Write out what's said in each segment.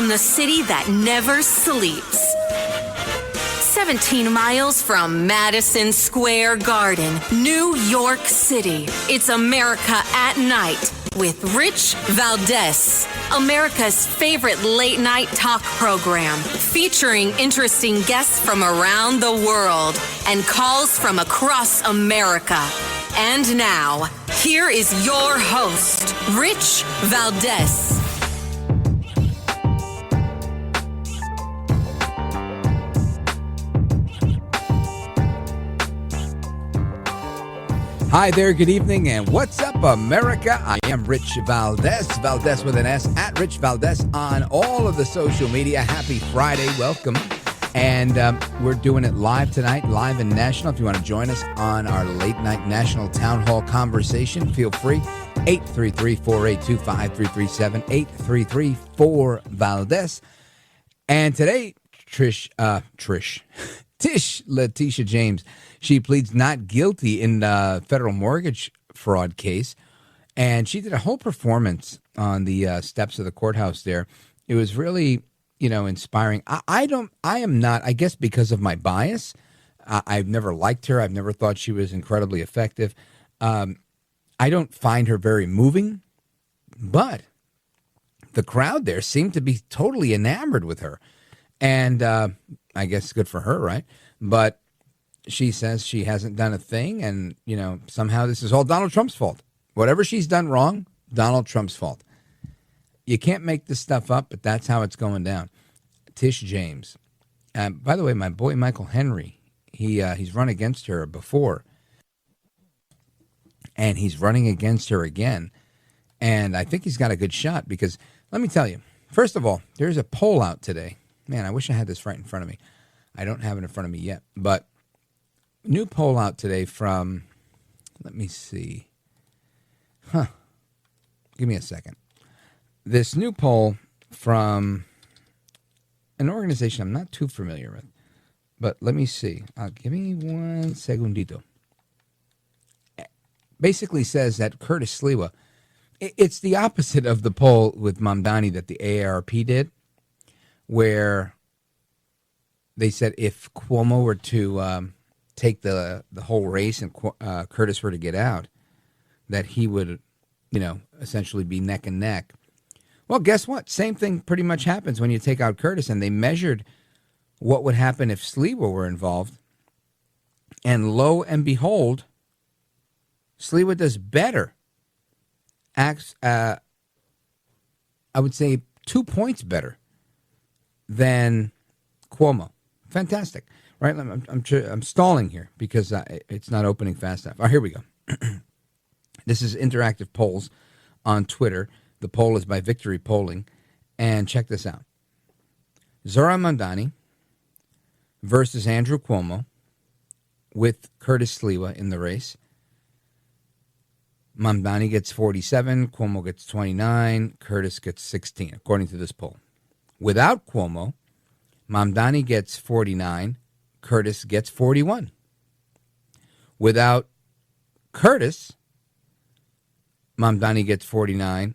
from the city that never sleeps. 17 miles from Madison Square Garden, New York City. It's America at Night with Rich Valdés, America's favorite late-night talk program, featuring interesting guests from around the world and calls from across America. And now, here is your host, Rich Valdés. Hi there, good evening, and what's up, America? I am Rich Valdés, Valdés with an S, at Rich Valdés on all of the social media. Happy Friday, welcome. And we're doing it live tonight, live and national. If you want to join us on our late night national town hall conversation, feel free. 833-482-5337, 833-4-Valdés. And today, Tish Letitia James, she pleads not guilty in the federal mortgage fraud case. And she did a whole performance on the steps of the courthouse there. It was really, inspiring. I am not, I guess because of my bias, I've never liked her. I've never thought she was incredibly effective. I don't find her very moving, but the crowd there seemed to be totally enamored with her. And I guess good for her, right? But she says she hasn't done a thing, and, somehow this is all Donald Trump's fault. Whatever she's done wrong, Donald Trump's fault. You can't make this stuff up, but that's how it's going down. Tish James. By the way, my boy Michael Henry, he's run against her before, and he's running against her again. And I think he's got a good shot because, let me tell you, first of all, there's a poll out today. Man, I wish I had this right in front of me. I don't have it in front of me yet, but new poll out today from, let me see. Give me a second. This new poll from an organization I'm not too familiar with, but let me see. Give me one segundito. Basically says that Curtis Sliwa, it's the opposite of the poll with Mamdani that the AARP did, where they said if Cuomo were to take the whole race and Curtis were to get out, that he would, essentially be neck and neck. Well, guess what? Same thing pretty much happens when you take out Curtis, and they measured what would happen if Sliwa were involved. And lo and behold, Sliwa does better. Acts, I would say 2 points better than Cuomo. Fantastic. Right? I'm stalling here because it's not opening fast enough. All right, here we go. This is interactive polls on Twitter. The poll is by Victory Polling. And check this out. Zohran Mamdani versus Andrew Cuomo with Curtis Sliwa in the race. Mamdani gets 47, Cuomo gets 29, Curtis gets 16, according to this poll. Without Cuomo, Mamdani gets 49, Curtis gets 41. Without Curtis, Mamdani gets 49,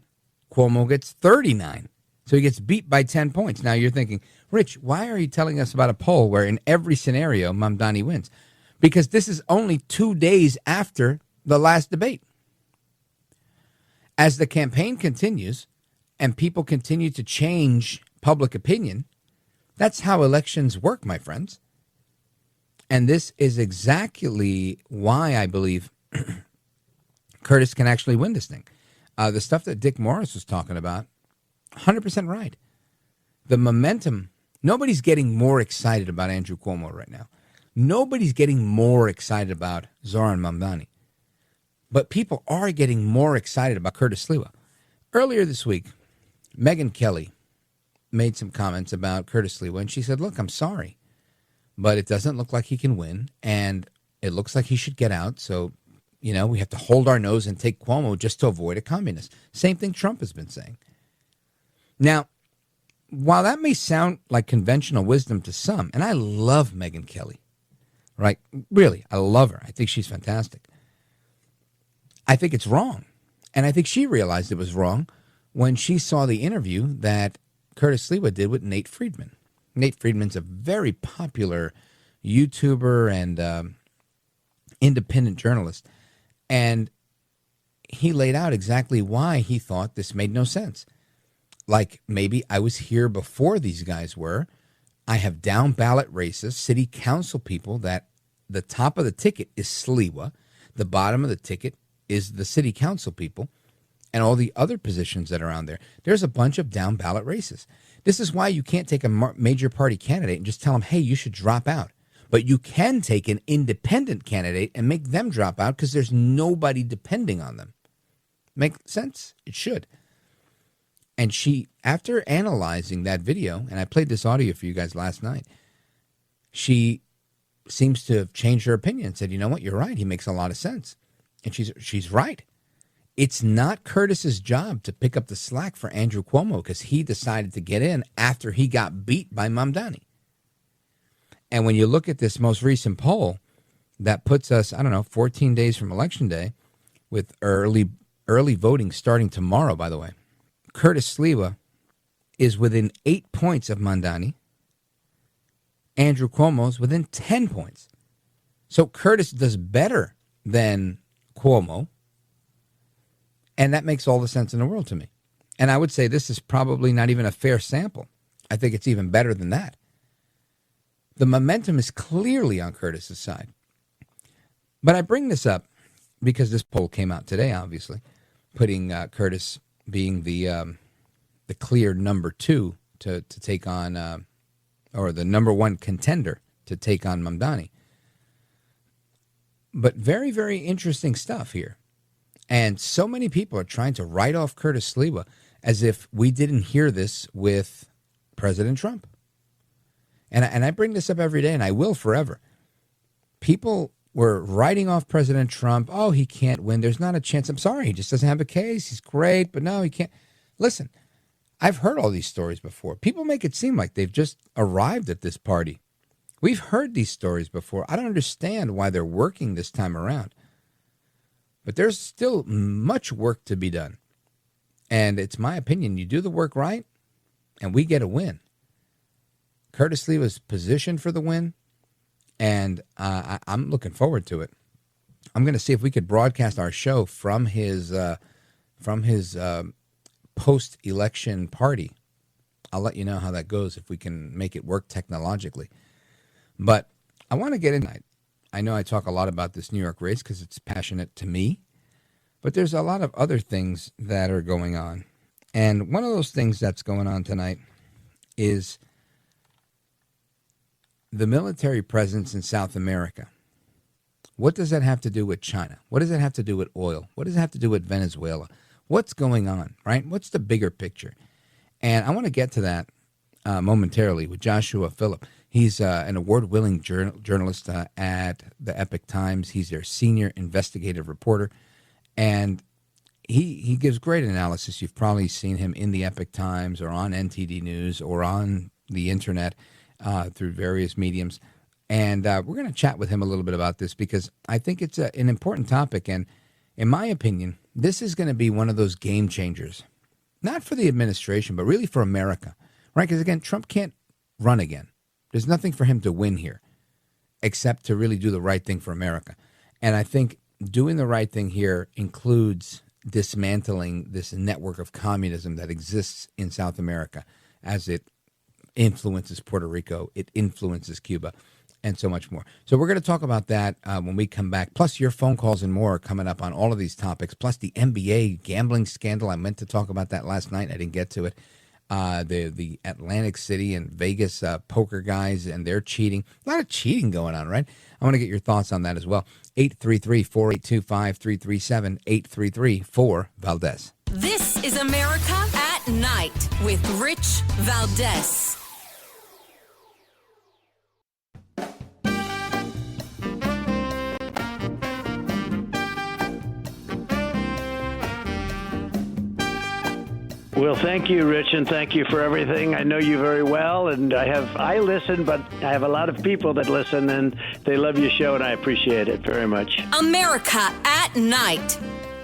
Cuomo gets 39. So he gets beat by 10 points. Now you're thinking, Rich, why are you telling us about a poll where in every scenario Mamdani wins? Because this is only 2 days after the last debate. As the campaign continues and people continue to change public opinion, that's how elections work, my friends. And this is exactly why I believe Curtis can actually win this thing. The stuff that Dick Morris was talking about, 100% right. The momentum, nobody's getting more excited about Andrew Cuomo right now. Nobody's getting more excited about Zohran Mamdani. But people are getting more excited about Curtis Sliwa. Earlier this week, Megyn Kelly made some comments about Curtis Sliwa, and she said, look, I'm sorry, but it doesn't look like he can win, and it looks like he should get out, so, we have to hold our nose and take Cuomo just to avoid a communist. Same thing Trump has been saying. Now, while that may sound like conventional wisdom to some, and I love Megyn Kelly, right? Really, I love her. I think she's fantastic. I think it's wrong. And I think she realized it was wrong when she saw the interview that Curtis Sliwa did with Nate Friedman. Nate Friedman's a very popular YouTuber and independent journalist. And he laid out exactly why he thought this made no sense. Like, maybe I was here before these guys were. I have down ballot races, city council people that the top of the ticket is Sliwa. The bottom of the ticket is the city council people and all the other positions that are on there. There's a bunch of down ballot races. This is why you can't take a major party candidate and just tell them, hey, you should drop out. But you can take an independent candidate and make them drop out because there's nobody depending on them. Make sense? It should. And she, after analyzing that video, and I played this audio for you guys last night, she seems to have changed her opinion and said, you know what, you're right. He makes a lot of sense. And she's right. It's not Curtis's job to pick up the slack for Andrew Cuomo because he decided to get in after he got beat by Mamdani. And when you look at this most recent poll that puts us, 14 days from Election Day, with early voting starting tomorrow, by the way, Curtis Sliwa is within 8 points of Mamdani. Andrew Cuomo's within 10 points. So Curtis does better than Cuomo. And that makes all the sense in the world to me. And I would say this is probably not even a fair sample. I think it's even better than that. The momentum is clearly on Curtis's side. But I bring this up because this poll came out today, obviously, putting Curtis being the clear number two to take on, or the number one contender to take on Mamdani. But very, very interesting stuff here. And so many people are trying to write off Curtis Sliwa as if we didn't hear this with President Trump. And I bring this up every day, and I will forever. People were writing off President Trump. Oh, he can't win. There's not a chance. I'm sorry. He just doesn't have a case. He's great, but no, he can't. Listen, I've heard all these stories before. People make it seem like they've just arrived at this party. We've heard these stories before. I don't understand why they're working this time around. But there's still much work to be done. And it's my opinion, you do the work right, and we get a win. Curtis Lee was positioned for the win, and I'm looking forward to it. I'm going to see if we could broadcast our show from his post-election party. I'll let you know how that goes if we can make it work technologically. But I want to get in tonight. I know I talk a lot about this New York race because it's passionate to me, but there's a lot of other things that are going on. And one of those things that's going on tonight is the military presence in South America. What does that have to do with China? What does that have to do with oil? What does it have to do with Venezuela? What's going on, right? What's the bigger picture? And I want to get to that momentarily with Joshua Phillip. He's an award-winning journalist at the Epoch Times. He's their senior investigative reporter, and he gives great analysis. You've probably seen him in the Epoch Times or on NTD News or on the internet through various mediums. And we're going to chat with him a little bit about this because I think it's an important topic. And in my opinion, this is going to be one of those game changers, not for the administration, but really for America, right? Because, again, Trump can't run again. There's nothing for him to win here except to really do the right thing for America. And I think doing the right thing here includes dismantling this network of communism that exists in South America as it influences Puerto Rico, it influences Cuba, and so much more. So we're going to talk about that when we come back. Plus your phone calls and more are coming up on all of these topics. Plus the NBA gambling scandal. I meant to talk about that last night. I didn't get to it. The Atlantic City and Vegas poker guys and their cheating. A lot of cheating going on, right? I want to get your thoughts on that as well. 833-482-5337, 833-4-VALDEZ. This is America at Night with Rich Valdés. Well, thank you, Rich, and thank you for everything. I know you very well, and I listen, but I have a lot of people that listen, and they love your show, and I appreciate it very much. America at Night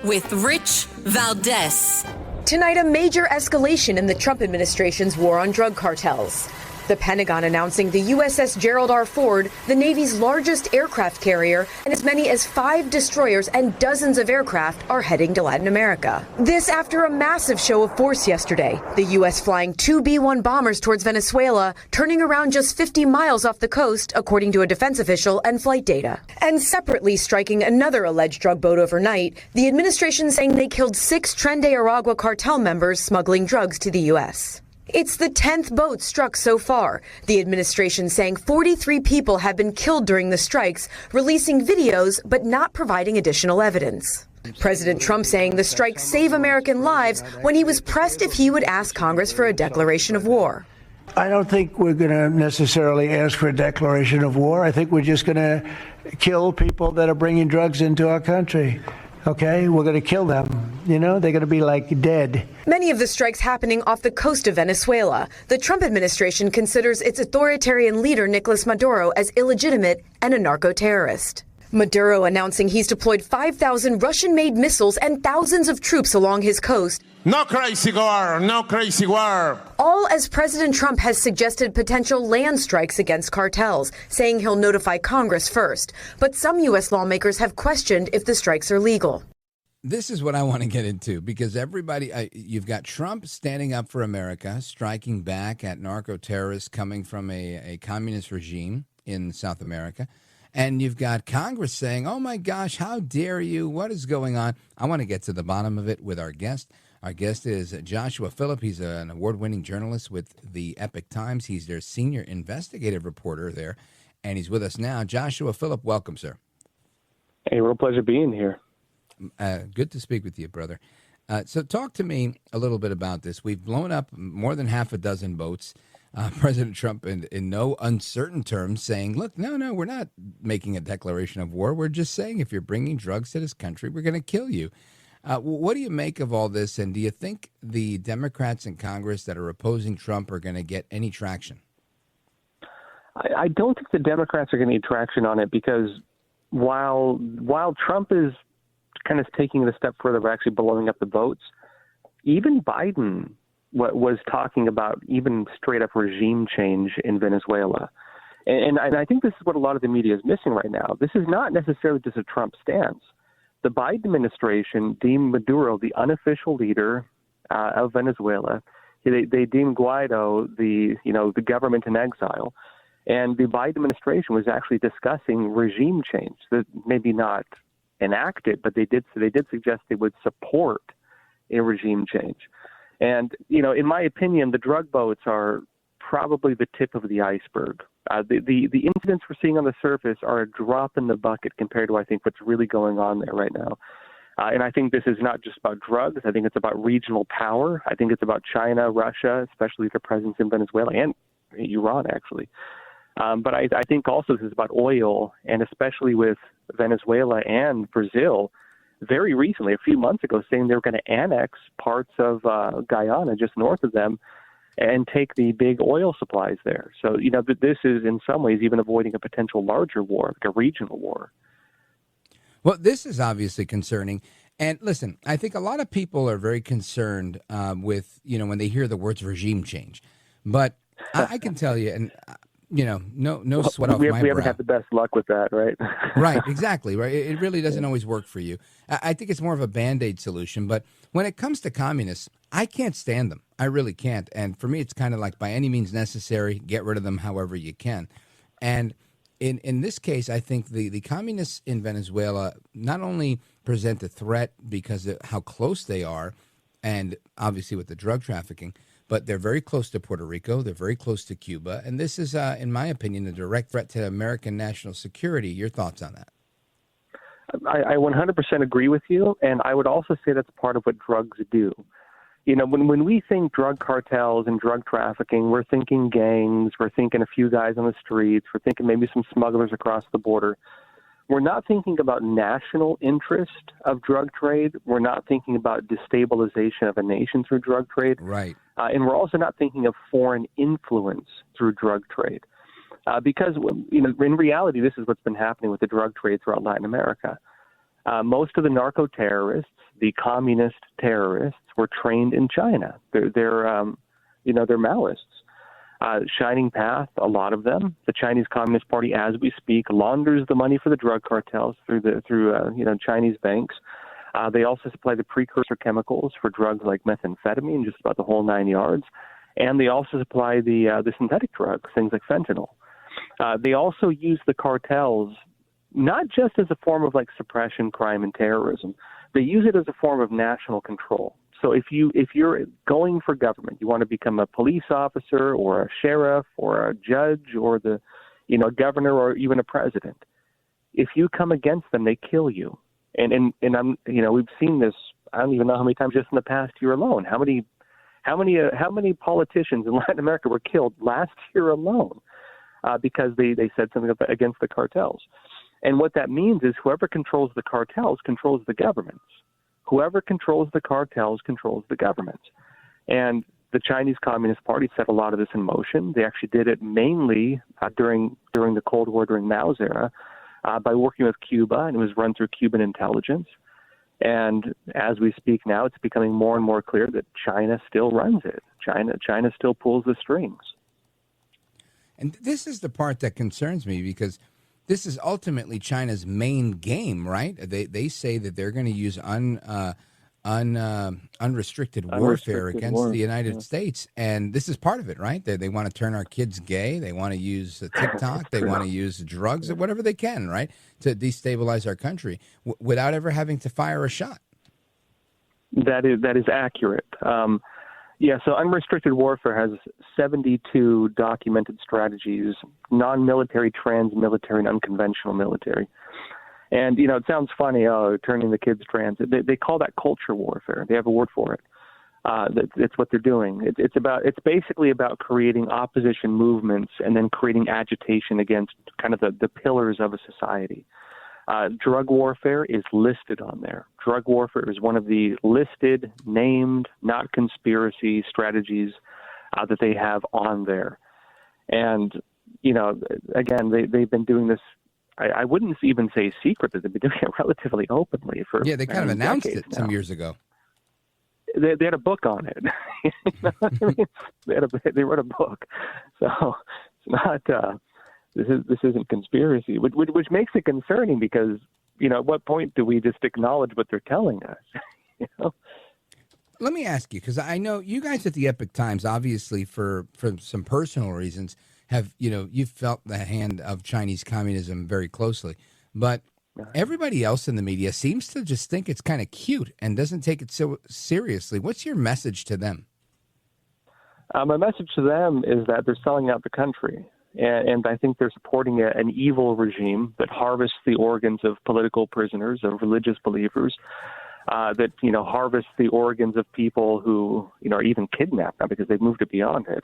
with Rich Valdés. Tonight, a major escalation in the Trump administration's war on drug cartels. The Pentagon announcing the USS Gerald R. Ford, the Navy's largest aircraft carrier, and as many as 5 destroyers and dozens of aircraft are heading to Latin America. This after a massive show of force yesterday. The U.S. flying 2 B-1 bombers towards Venezuela, turning around just 50 miles off the coast, according to a defense official and flight data. And separately striking another alleged drug boat overnight, the administration saying they killed 6 Tren de Aragua cartel members smuggling drugs to the U.S. It's the 10th boat struck so far. The administration saying 43 people have been killed during the strikes, releasing videos but not providing additional evidence. President Trump saying the strikes save American lives when he was pressed if he would ask Congress for a declaration of war. I don't think we're going to necessarily ask for a declaration of war. I think we're just going to kill people that are bringing drugs into our country. Okay, we're going to kill them. You know, they're going to be like dead. Many of the strikes happening off the coast of Venezuela. The Trump administration considers its authoritarian leader, Nicolas Maduro, as illegitimate and a narco-terrorist. Maduro announcing he's deployed 5,000 Russian-made missiles and thousands of troops along his coast. No crazy war, no crazy war. All as President Trump has suggested potential land strikes against cartels, saying he'll notify Congress first. But some U.S. lawmakers have questioned if the strikes are legal. This is what I want to get into, because you've got Trump standing up for America, striking back at narco-terrorists coming from a communist regime in South America. And you've got Congress saying, oh, my gosh, how dare you? What is going on? I want to get to the bottom of it with our guest. Our guest is Joshua Phillip. He's an award-winning journalist with the Epoch Times. He's their senior investigative reporter there, and he's with us now. Joshua Phillip, welcome, sir. Hey, real pleasure being here. Good to speak with you, brother. So talk to me a little bit about this. We've blown up more than half a dozen boats. President Trump, in no uncertain terms, saying, look, no, we're not making a declaration of war. We're just saying if you're bringing drugs to this country, we're going to kill you. What do you make of all this? And do you think the Democrats in Congress that are opposing Trump are going to get any traction? I don't think the Democrats are going to get traction on it, because while Trump is kind of taking it a step further by actually blowing up the boats, even Biden was talking about even straight up regime change in Venezuela. And I think this is what a lot of the media is missing right now. This is not necessarily just a Trump stance. The Biden administration deemed Maduro the unofficial leader of Venezuela. They deemed Guaido the government in exile. And the Biden administration was actually discussing regime change. That maybe not enacted, but they did suggest they would support a regime change. And, in my opinion, the drug boats are probably the tip of the iceberg. The incidents we're seeing on the surface are a drop in the bucket compared to, I think, what's really going on there right now. And I think this is not just about drugs. I think it's about regional power. I think it's about China, Russia, especially their presence in Venezuela, and Iran, actually. But I think also this is about oil, and especially with Venezuela and Brazil, very recently, a few months ago, saying they were going to annex parts of Guyana just north of them and take the big oil supplies there. So, this is in some ways even avoiding a potential larger war, like a regional war. Well, this is obviously concerning. And listen, I think a lot of people are very concerned with, when they hear the words regime change. But I can tell you, and no sweat off my brow. We haven't had the best luck with that, right? Right, exactly, right. It really doesn't always work for you. I think it's more of a Band-Aid solution. But when it comes to communists, I can't stand them. I really can't. And for me, it's kind of like by any means necessary, get rid of them however you can. And in this case, I think the communists in Venezuela not only present a threat because of how close they are, and obviously with the drug trafficking, but they're very close to Puerto Rico. They're very close to Cuba. And this is, in my opinion, a direct threat to American national security. Your thoughts on that? I 100% agree with you. And I would also say that's part of what drugs do. When we think drug cartels and drug trafficking, we're thinking gangs. We're thinking a few guys on the streets. We're thinking maybe some smugglers across the border. We're not thinking about national interest of drug trade. We're not thinking about destabilization of a nation through drug trade. Right. And we're also not thinking of foreign influence through drug trade. Because, in reality, this is what's been happening with the drug trade throughout Latin America. Most of the narco-terrorists, the communist terrorists, were trained in China. They're Maoists. Shining Path, a lot of them. The Chinese Communist Party, as we speak, launders the money for the drug cartels through Chinese banks. They also supply the precursor chemicals for drugs like methamphetamine, just about the whole 9 yards. And they also supply the synthetic drugs, things like fentanyl. They also use the cartels not just as a form of like suppression, crime, and terrorism. They use it as a form of national control. So if you're going for government, you want to become a police officer or a sheriff or a judge or the governor or even a president. If you come against them, they kill you. And we've seen this. I don't even know how many times just in the past year alone. How many politicians in Latin America were killed last year alone because they said something against the cartels? And what that means is whoever controls the cartels controls the governments. Whoever controls the cartels controls the governments. And the Chinese Communist Party set a lot of this in motion. They actually did it mainly during the Cold War, during Mao's era, by working with Cuba, and it was run through Cuban intelligence. And as we speak now, it's becoming more and more clear that China still runs it. China still pulls the strings. And this is the part that concerns me, because this is ultimately China's main game, right? They say that they're going to use unrestricted warfare against the United States, and this is part of it, right? They want to turn our kids gay. They want to use TikTok. They want to use drugs or whatever they can, right, to destabilize our country without ever having to fire a shot. That is accurate. So unrestricted warfare has 72 documented strategies, non-military, trans-military, and unconventional military. And, it sounds funny, turning the kids trans. They call that culture warfare. They have a word for it. That's what they're doing. It's basically about creating opposition movements and then creating agitation against kind of the pillars of a society. Drug warfare is listed on there. Drug warfare is one of the listed, named, not conspiracy strategies that they have on there. And, again, they've been doing this. I wouldn't even say secret, but they've been doing it relatively openly for they kind of announced it now. some years ago. They had a book on it. They wrote a book, so it's not. This isn't conspiracy, which makes it concerning because at what point do we just acknowledge what they're telling us? Let me ask you, because I know you guys at the Epoch Times, obviously for some personal reasons, have you've felt the hand of Chinese communism very closely, but everybody else in the media seems to just think it's kind of cute and doesn't take it so seriously. What's your message to them? My message to them is that they're selling out the country. And I think they're supporting an evil regime that harvests the organs of political prisoners, of religious believers, that harvests the organs of people who are even kidnapped now because they've moved it beyond it.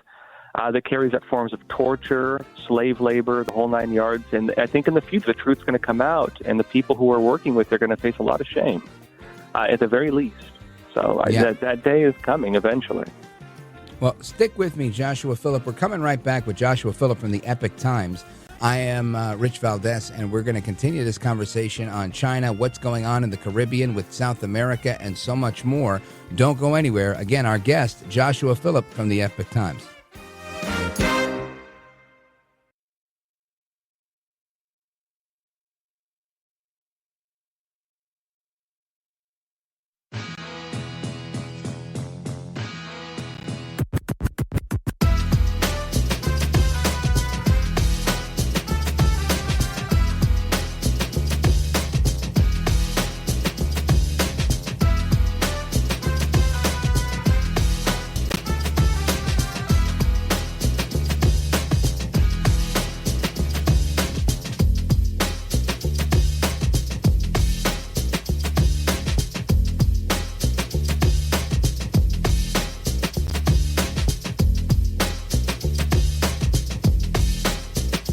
That carries out forms of torture, slave labor, the whole 9 yards. And I think in the future the truth's going to come out, and the people who are working with it are going to face a lot of shame, at the very least. So that day is coming eventually. Well, stick with me, Joshua Phillip. We're coming right back with Joshua Phillip from the Epoch Times. I am Rich Valdés, and we're going to continue this conversation on China, what's going on in the Caribbean with South America, and so much more. Don't go anywhere. Again, our guest, Joshua Phillip from the Epoch Times.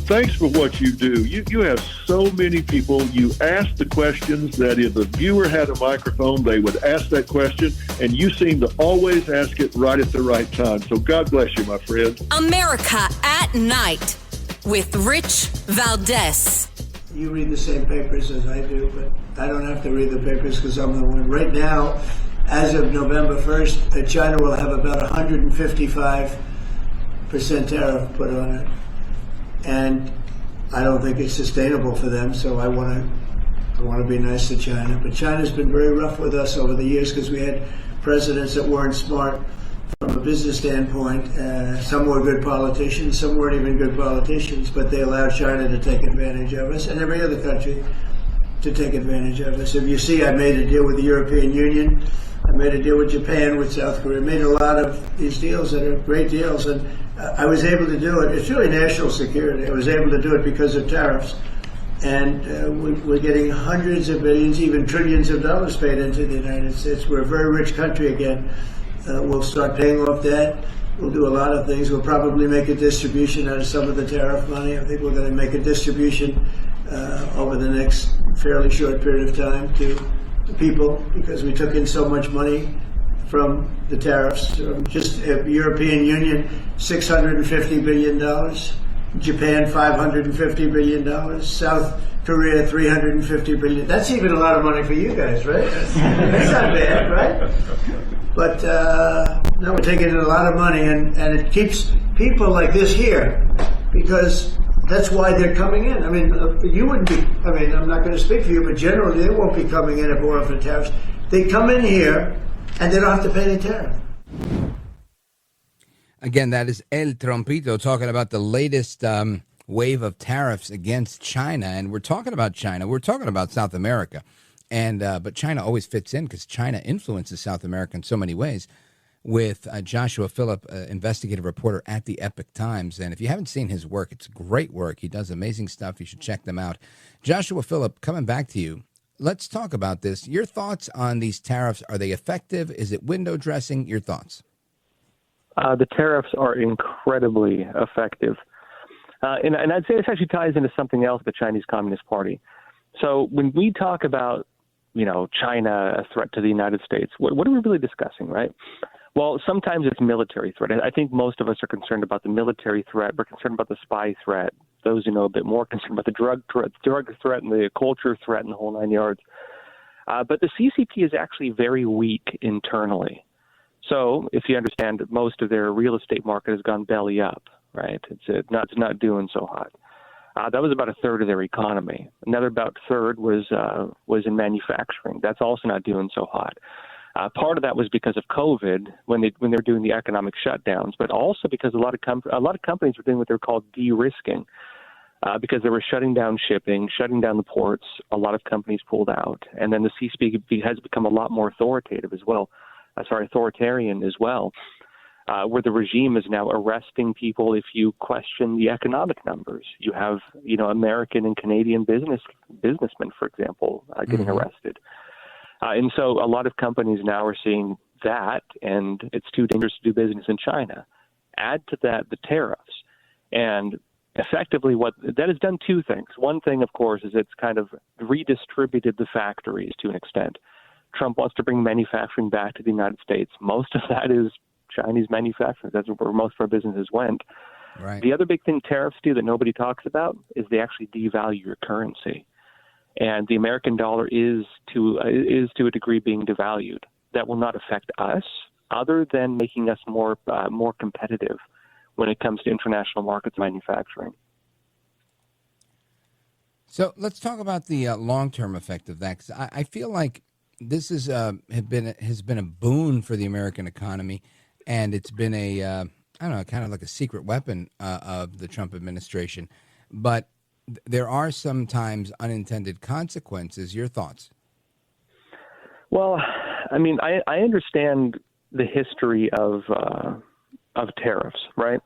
Thanks for what you do. You have so many people. You ask the questions that if the viewer had a microphone, they would ask that question, and you seem to always ask it right at the right time. So God bless you, my friend. America at Night with Rich Valdés. you read the same papers as I do, but I don't have to read the papers because I'm the one. Right now, as of November 1st, China will have about 155% tariff put on it. And I don't think it's sustainable for them, so I want to be nice to China. But China's been very rough with us over the years because we had presidents that weren't smart from a business standpoint. Some were good politicians, some weren't even good politicians, but they allowed China to take advantage of us and every other country to take advantage of us. If you see, I made a deal with the European Union. I made a deal with Japan, with South Korea. I made a lot of these deals that are great deals, and I was able to do it. It's really national security. I was able to do it because of tariffs. And we're getting hundreds of billions, even trillions of dollars paid into the United States. We're a very rich country again. We'll start paying off debt. We'll do a lot of things. We'll probably make a distribution out of some of the tariff money. I think we're going to make a distribution over the next fairly short period of time to people because we took in so much money from the tariffs. Just European Union, $650 billion. Japan, $550 billion. South Korea, $350 billion. That's even a lot of money for you guys, right? That's not bad, right? But now we're taking in a lot of money, and it keeps people like this here because that's why they're coming in. I mean, you wouldn't be, I mean, I'm not going to speak for you, but generally they won't be coming in if it weren't for tariffs. They come in here and they don't have to pay any tariff. Again, that is El Trompito talking about the latest wave of tariffs against China. And we're talking about China. We're talking about South America. And but China always fits in because China influences South America in so many ways. With Joshua Phillip, investigative reporter at the Epoch Times. And if you haven't seen his work, it's great work. He does amazing stuff. You should check them out. Joshua Phillip, coming back to you. Let's talk about this. Your thoughts on these tariffs. Are they effective? Is it window dressing? Your thoughts? The tariffs are incredibly effective. And I'd say this actually ties into something else, the Chinese Communist Party. So when we talk about, China, a threat to the United States, what are we really discussing, right? Well, sometimes it's military threat. I think most of us are concerned about the military threat. We're concerned about the spy threat. Those who know a bit more concerned about the drug threat and the culture threat and the whole nine yards. But the CCP is actually very weak internally. So if you understand, most of their real estate market has gone belly up, right? It's not doing so hot. That was about a third of their economy. Another about third was in manufacturing. That's also not doing so hot. Part of that was because of COVID when they were doing the economic shutdowns, but also because a lot of companies were doing what they're called de-risking because they were shutting down shipping, shutting down the ports. A lot of companies pulled out, and then the CCP has become a lot more authoritarian as well, where the regime is now arresting people if you question the economic numbers. You have, American and Canadian businessmen, for example, getting arrested. And so a lot of companies now are seeing that, and it's too dangerous to do business in China. Add to that the tariffs. And effectively what that has done two things. One thing, of course, is it's kind of redistributed the factories to an extent. Trump wants to bring manufacturing back to the United States. Most of that is Chinese manufacturing. That's where most of our businesses went. Right. The other big thing tariffs do that nobody talks about is they actually devalue your currency. And the American dollar is to a degree being devalued. That will not affect us other than making us more competitive when it comes to international markets manufacturing. So let's talk about the long-term effect of that, because I feel like this has been a boon for the American economy, and it's been kind of like a secret weapon of the Trump administration. But there are sometimes unintended consequences. Your thoughts? Well, I mean, I understand the history of tariffs, right?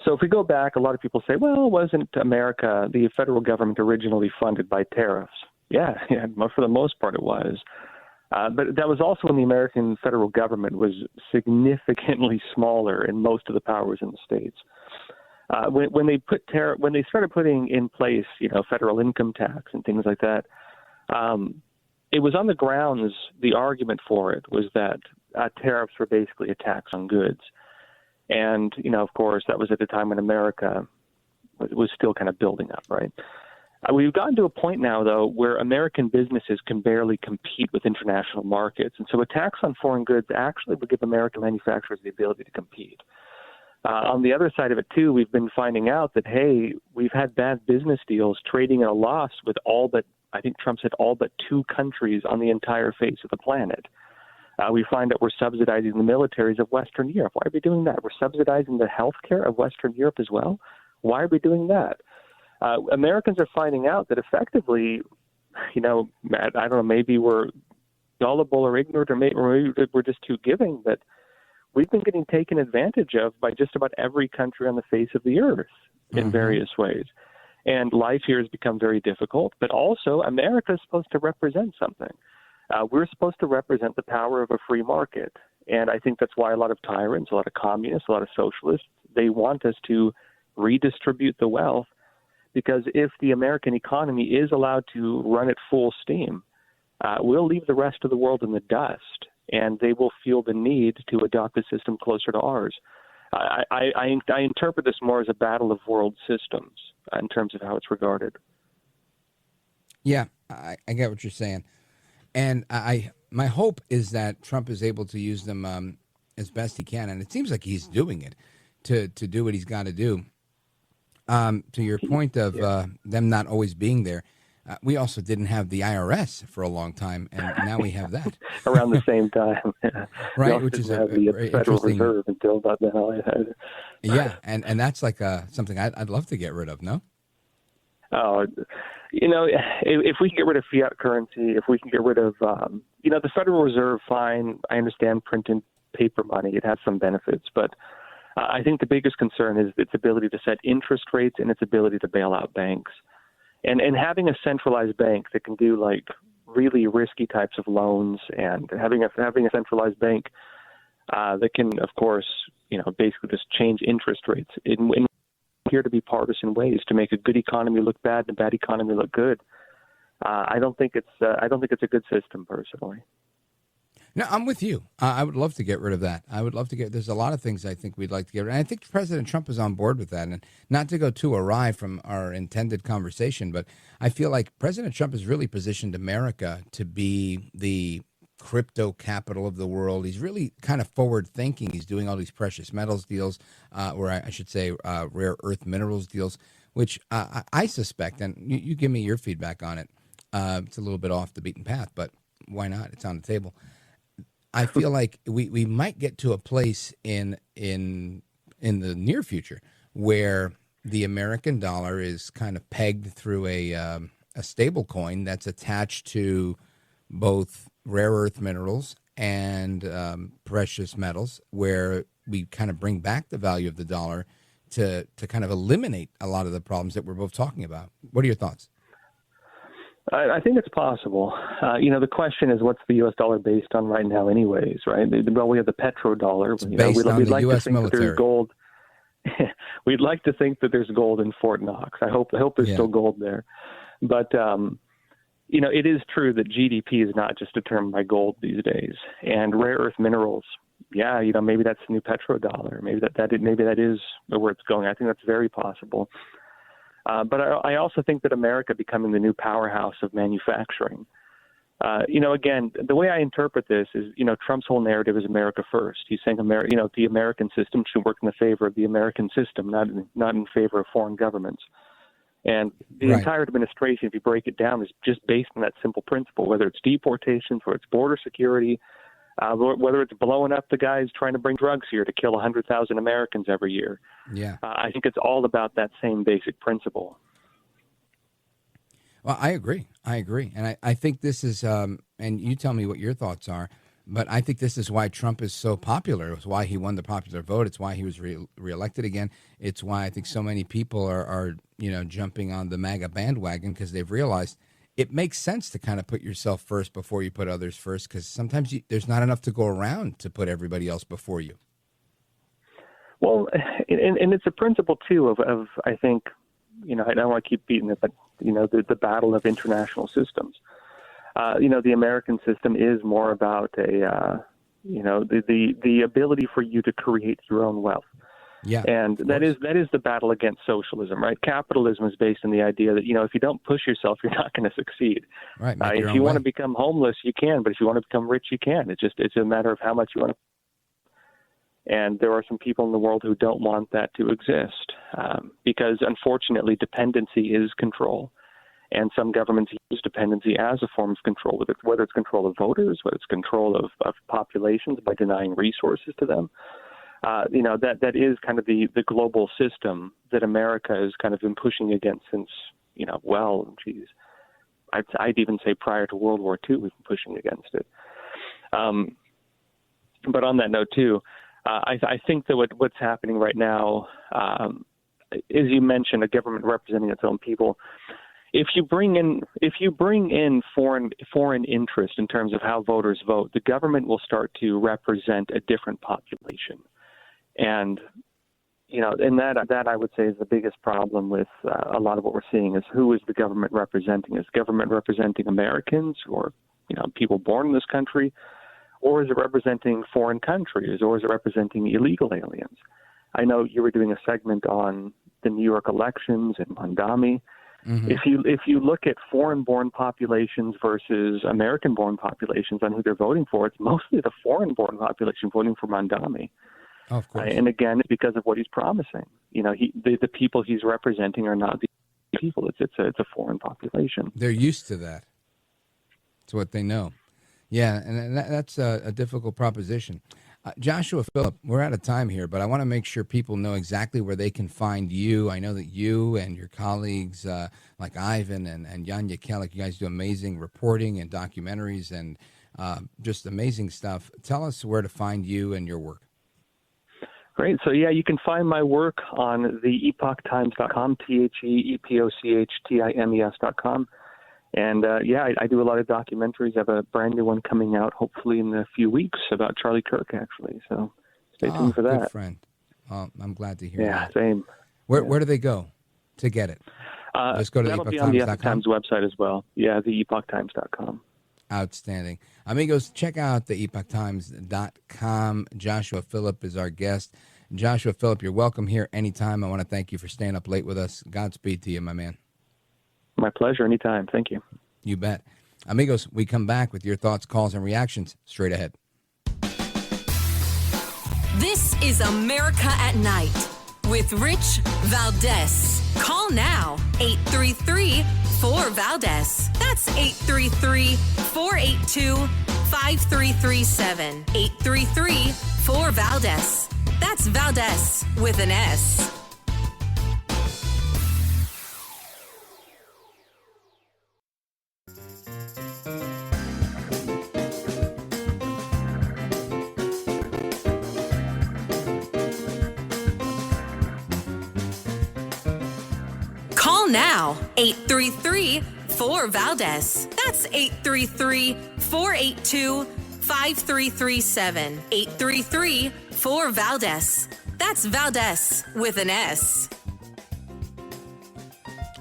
So if we go back, a lot of people say, well, wasn't America, the federal government, originally funded by tariffs? Yeah, for the most part it was. But that was also when the American federal government was significantly smaller and most of the power was in the states. When they started putting in place, federal income tax and things like that, it was on the grounds, the argument for it was that tariffs were basically a tax on goods. And, of course, that was at the time when America was still kind of building up, right? We've gotten to a point now, though, where American businesses can barely compete with international markets. And so a tax on foreign goods actually would give American manufacturers the ability to compete. On the other side of it, too, we've been finding out that, hey, we've had bad business deals trading at a loss with I think Trump said all but 2 countries on the entire face of the planet. We find that we're subsidizing the militaries of Western Europe. Why are we doing that? We're subsidizing the health care of Western Europe as well. Why are we doing that? Americans are finding out that effectively, I don't know, maybe we're gullible or ignorant, or maybe we're just too giving, but we've been getting taken advantage of by just about every country on the face of the earth in various ways. And life here has become very difficult, but also America is supposed to represent something. We're supposed to represent the power of a free market. And I think that's why a lot of tyrants, a lot of communists, a lot of socialists, they want us to redistribute the wealth, because if the American economy is allowed to run at full steam, we'll leave the rest of the world in the dust, and they will feel the need to adopt a system closer to ours. I interpret this more as a battle of world systems in terms of how it's regarded. Yeah, I get what you're saying. And my hope is that Trump is able to use them as best he can, and it seems like he's doing it to do what he's got to do. To your point of them not always being there, we also didn't have the IRS for a long time, and now we have that. Around the same time. Right, which is the Federal Reserve until about then. Yeah, and that's like something I'd love to get rid of, no? Oh, if we can get rid of fiat currency, if we can get rid of, the Federal Reserve, fine, I understand printing paper money, it has some benefits, but I think the biggest concern is its ability to set interest rates and its ability to bail out banks. And having a centralized bank that can do like really risky types of loans, and having a centralized bank that can, of course, basically just change interest rates in here to be partisan ways to make a good economy look bad and a bad economy look good. I don't think it's a good system personally. No, I'm with you. I would love to get rid of that. There's a lot of things I think we'd like to get rid of. And I think President Trump is on board with that. And not to go too awry from our intended conversation, but I feel like President Trump has really positioned America to be the crypto capital of the world. He's really kind of forward thinking. He's doing all these precious metals deals, or I should say rare earth minerals deals, which I suspect, and you give me your feedback on it. It's a little bit off the beaten path, but why not? It's on the table. I feel like we might get to a place in the near future where the American dollar is kind of pegged through a stable coin that's attached to both rare earth minerals and precious metals, where we kind of bring back the value of the dollar to kind of eliminate a lot of the problems that we're both talking about. What are your thoughts? I think it's possible. The question is, what's the U.S. dollar based on right now anyways, right? Well, we have the petrodollar. It's based on the U.S. military. There's gold. We'd like to think that there's gold in Fort Knox. I hope there's still gold there. But, it is true that GDP is not just determined by gold these days. And rare earth minerals, maybe that's the new petrodollar. Maybe that is where it's going. I think that's very possible. But I also think that America becoming the new powerhouse of manufacturing. Again, the way I interpret this is, Trump's whole narrative is America first. He's saying, the American system should work in the favor of the American system, not in favor of foreign governments. And the entire administration, if you break it down, is just based on that simple principle, whether it's deportations, whether it's border security, whether it's blowing up the guys trying to bring drugs here to kill 100,000 Americans every year. Yeah, I think it's all about that same basic principle. Well, I agree. And I think this is, and you tell me what your thoughts are, but I think this is why Trump is so popular. It's why he won the popular vote. It's why he was reelected again. It's why I think so many people are jumping on the MAGA bandwagon, because they've realized it makes sense to kind of put yourself first before you put others first, because sometimes there's not enough to go around to put everybody else before you. Well, and it's a principle, too, of I think, I don't want to keep beating it, but, the battle of international systems. The American system is more about the ability for you to create your own wealth. Yeah, and that is the battle against socialism, right? Capitalism is based on the idea that, if you don't push yourself, you're not going to succeed. Right. If you want to become homeless, you can, but if you want to become rich, you can. It's a matter of how much you want to. And there are some people in the world who don't want that to exist because, unfortunately, dependency is control. And some governments use dependency as a form of control, whether it's control of voters, whether it's control of populations by denying resources to them. That is kind of the global system that America has kind of been pushing against since, I'd even say prior to World War II, we've been pushing against it. But on that note, too, I think that what's happening right now, as you mentioned, a government representing its own people. If you bring in foreign interest in terms of how voters vote, the government will start to represent a different population. And, and that I would say is the biggest problem with a lot of what we're seeing is who is the government representing? Is government representing Americans or, people born in this country? Or is it representing foreign countries? Or is it representing illegal aliens? I know you were doing a segment on the New York elections and Mondami. Mm-hmm. If you look at foreign-born populations versus American-born populations on who they're voting for, it's mostly the foreign-born population voting for Mondami. Oh, of course. And again, it's because of what he's promising. The people he's representing are not the people. It's a foreign population. They're used to that. It's what they know. Yeah, and that's a difficult proposition. Joshua Phillip, we're out of time here, but I want to make sure people know exactly where they can find you. I know that you and your colleagues like Ivan and Yanya Kellick, you guys do amazing reporting and documentaries and just amazing stuff. Tell us where to find you and your work. Great. So, you can find my work on the epochtimes.com, TheEpochTimes.com. And, I do a lot of documentaries. I have a brand new one coming out, hopefully in a few weeks, about Charlie Kirk, actually. So stay tuned for that. Good friend. I'm glad to hear that. Yeah, same. Where do they go to get it? Just go to that'll be on the Epoch Times website as well. Yeah, the epochtimes.com. Outstanding. Amigos, check out the epochtimes.com. Joshua Phillip is our guest. Joshua Phillip, you're welcome here anytime. I want to thank you for staying up late with us. Godspeed to you, my man. My pleasure. Anytime. Thank you. You bet. Amigos, we come back with your thoughts, calls, and reactions straight ahead. This is America at Night with Rich Valdés. Call now, 833-4-VALDEZ. That's 833-482-5337. 833-4-VALDEZ. That's Valdés with an S. Call now, 833-4-VALDEZ. That's 833-482-5337. 833-4-VALDEZ. That's Valdés with an S.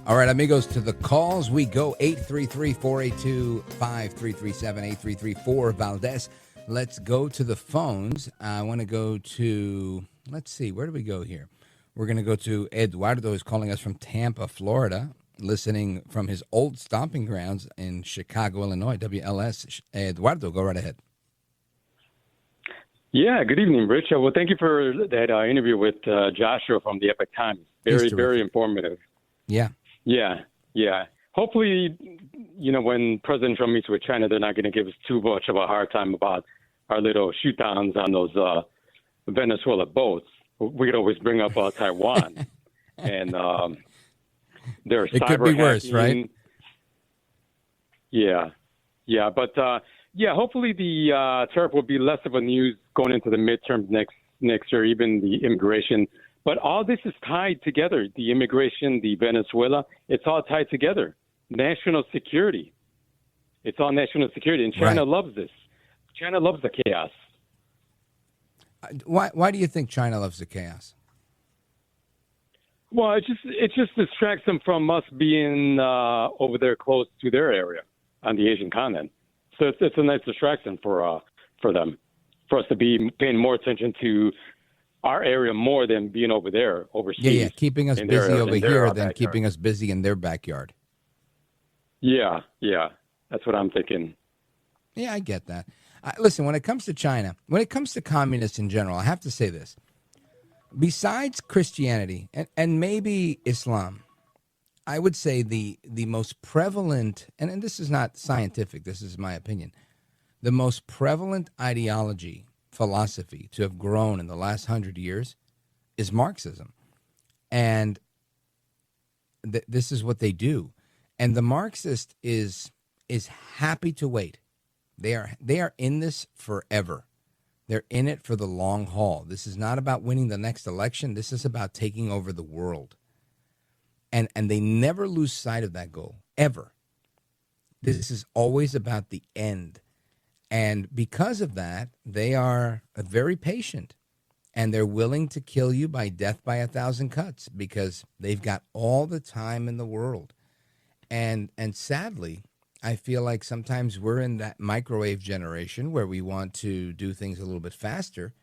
All right, amigos, to the calls we go. 833-482-5337. 833-4-VALDEZ. Let's go to the phones. I want to go to, let's see, where do we go here? We're going to go to Eduardo, who's calling us from Tampa, Florida, listening from his old stomping grounds in Chicago, Illinois, WLS. Eduardo, go right ahead. Yeah, good evening, Rich. Well, thank you for that interview with Joshua from the Epoch Times. Very informative. Yeah. Hopefully, when President Trump meets with China, they're not going to give us too much of a hard time about our little shoot-downs on those Venezuela boats. We could always bring up Taiwan. And their cyber It could be worse, right? Yeah. But, hopefully the tariff will be less of a news going into the midterms next year, even the immigration. But all this is tied together. The immigration, the Venezuela, it's all tied together. National security. It's all national security. And China loves this. China loves the chaos. Why do you think China loves the chaos? Well, it just distracts them from us being over there close to their area on the Asian continent. So it's a nice distraction for them, for us to be paying more attention to our area more than being over there, overseas. Yeah, keeping us busy over here than keeping us busy in their backyard. Yeah, that's what I'm thinking. Yeah, I get that. Listen, when it comes to China, when it comes to communists in general, I have to say this. Besides Christianity and maybe Islam, I would say the most prevalent, and this is not scientific, this is my opinion, the most prevalent ideology, philosophy to have grown in the last 100 years is Marxism. And this is what they do. And the Marxist is happy to wait. They are in this forever. They're in it for the long haul. This is not about winning the next election. This is about taking over the world. And they never lose sight of that goal, ever. This is always about the end. And because of that, they are very patient. And they're willing to kill you by death by 1,000 cuts because they've got all the time in the world. And sadly, I feel like sometimes we're in that microwave generation where we want to do things a little bit faster.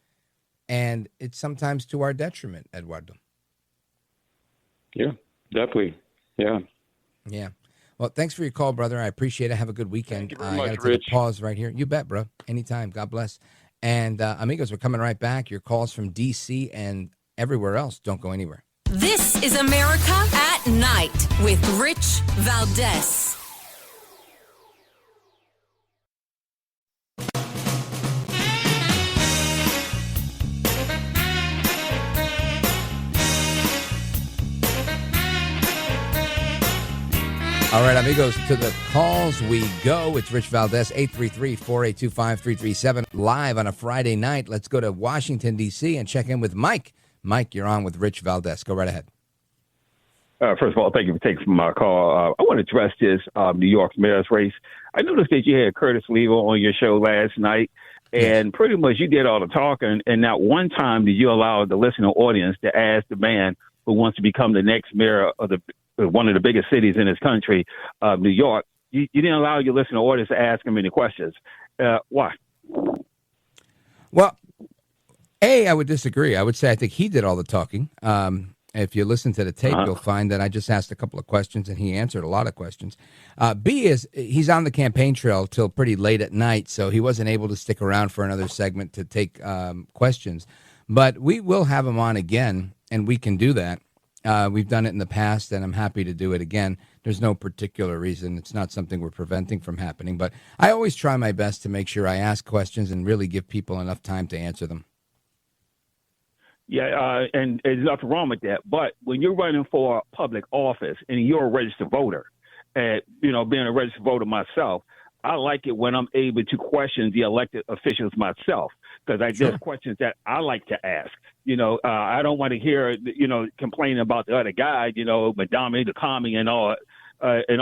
And it's sometimes to our detriment, Eduardo. Yeah, definitely. Yeah. Well, thanks for your call, brother. I appreciate it. Have a good weekend. Thank you very much, I got to take a pause right here. You bet, bro. Anytime. God bless. And amigos, we're coming right back. Your calls from D.C. and everywhere else. Don't go anywhere. This is America at Night with Rich Valdés. All right, amigos, to the calls we go. It's Rich Valdés, 833-482-5337, live on a Friday night. Let's go to Washington, D.C. and check in with Mike. Mike, you're on with Rich Valdés. Go right ahead. First of all, thank you for taking my call. I want to address this New York mayor's race. I noticed that you had Curtis Lever on your show last night, and pretty much you did all the talking, and not one time did you allow the listening audience to ask the man who wants to become the next mayor of one of the biggest cities in this country, New York. You didn't allow your listening audience to ask him any questions. Why? Well, I would disagree. I would say I think he did all the talking. If you listen to the tape, you'll find that I just asked a couple of questions and he answered a lot of questions. B is he's on the campaign trail till pretty late at night, so he wasn't able to stick around for another segment to take questions. But we will have him on again, and we can do that. We've done it in the past, and I'm happy to do it again. There's no particular reason. It's not something we're preventing from happening. But I always try my best to make sure I ask questions and really give people enough time to answer them. Yeah, and there's nothing wrong with that. But when you're running for public office and you're a registered voter, and, being a registered voter myself, I like it when I'm able to question the elected officials myself, because there's questions that I like to ask. I don't want to hear, complaining about the other guy, Madame, the commie and all that. And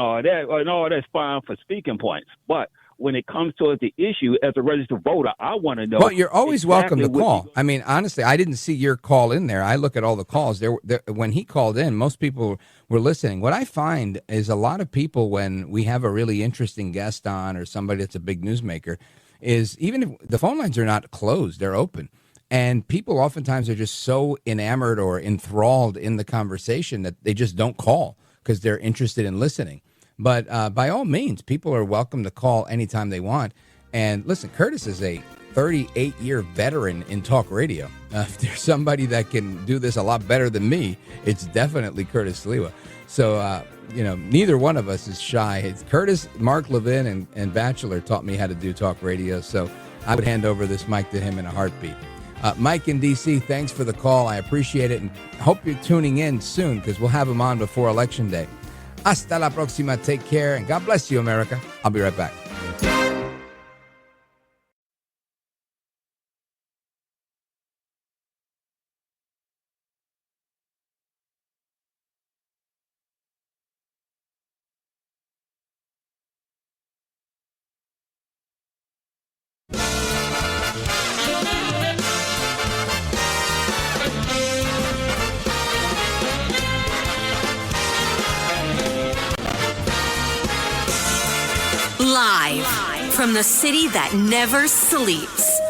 all that's fine for speaking points. But when it comes to the issue as a registered voter, I want to know. Well, you're always welcome to call. I mean, honestly, I didn't see your call in there. I look at all the calls. When he called in, most people were listening. What I find is a lot of people, when we have a really interesting guest on or somebody that's a big newsmaker, is even if the phone lines are not closed, they're open. And people oftentimes are just so enamored or enthralled in the conversation that they just don't call because they're interested in listening. But by all means, people are welcome to call anytime they want. And listen, Curtis is a 38-year veteran in talk radio. If there's somebody that can do this a lot better than me, it's definitely Curtis Lewa. So, neither one of us is shy. It's Curtis, Mark Levin, and Batchelor taught me how to do talk radio. So I would hand over this mic to him in a heartbeat. Mike in D.C., thanks for the call. I appreciate it, and hope you're tuning in soon because we'll have him on before Election Day. Hasta la próxima. Take care, and God bless you, America. I'll be right back. Live from the city that never sleeps.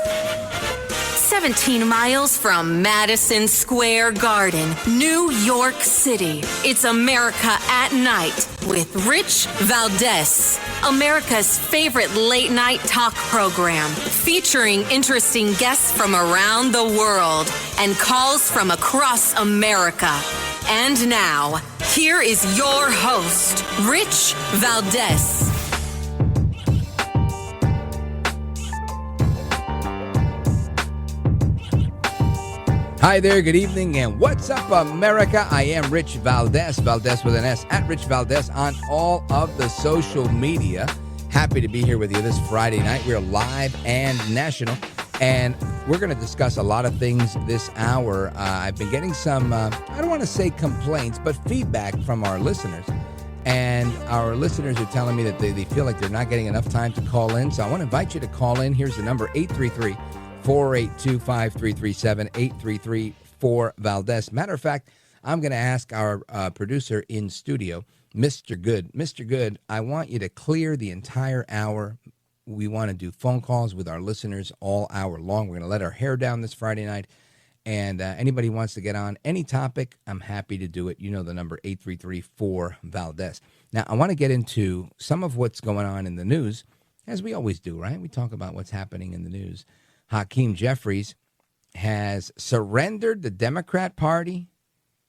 17 miles from Madison Square Garden, New York City. It's America at Night with Rich Valdés, America's favorite late night talk program, featuring interesting guests from around the world and calls from across America. And now, here is your host, Rich Valdés. Hi there, good evening, and what's up, America? I am Rich Valdés, Valdés with an S, at Rich Valdés on all of the social media. Happy to be here with you this Friday night. We're live and national, and we're going to discuss a lot of things this hour. I've been getting some, I don't want to say complaints, but feedback from our listeners. And our listeners are telling me that they feel like they're not getting enough time to call in. So I want to invite you to call in. Here's the number, 833-482-5337, 833-4-Valdés. Matter of fact, I'm going to ask our producer in studio, Mr. Good. Mr. Good, I want you to clear the entire hour. We want to do phone calls with our listeners all hour long. We're going to let our hair down this Friday night. And anybody wants to get on any topic, I'm happy to do it. You know the number, 833-4-Valdés. Now, I want to get into some of what's going on in the news, as we always do, right? We talk about what's happening in the news. Hakeem Jeffries has surrendered the Democrat Party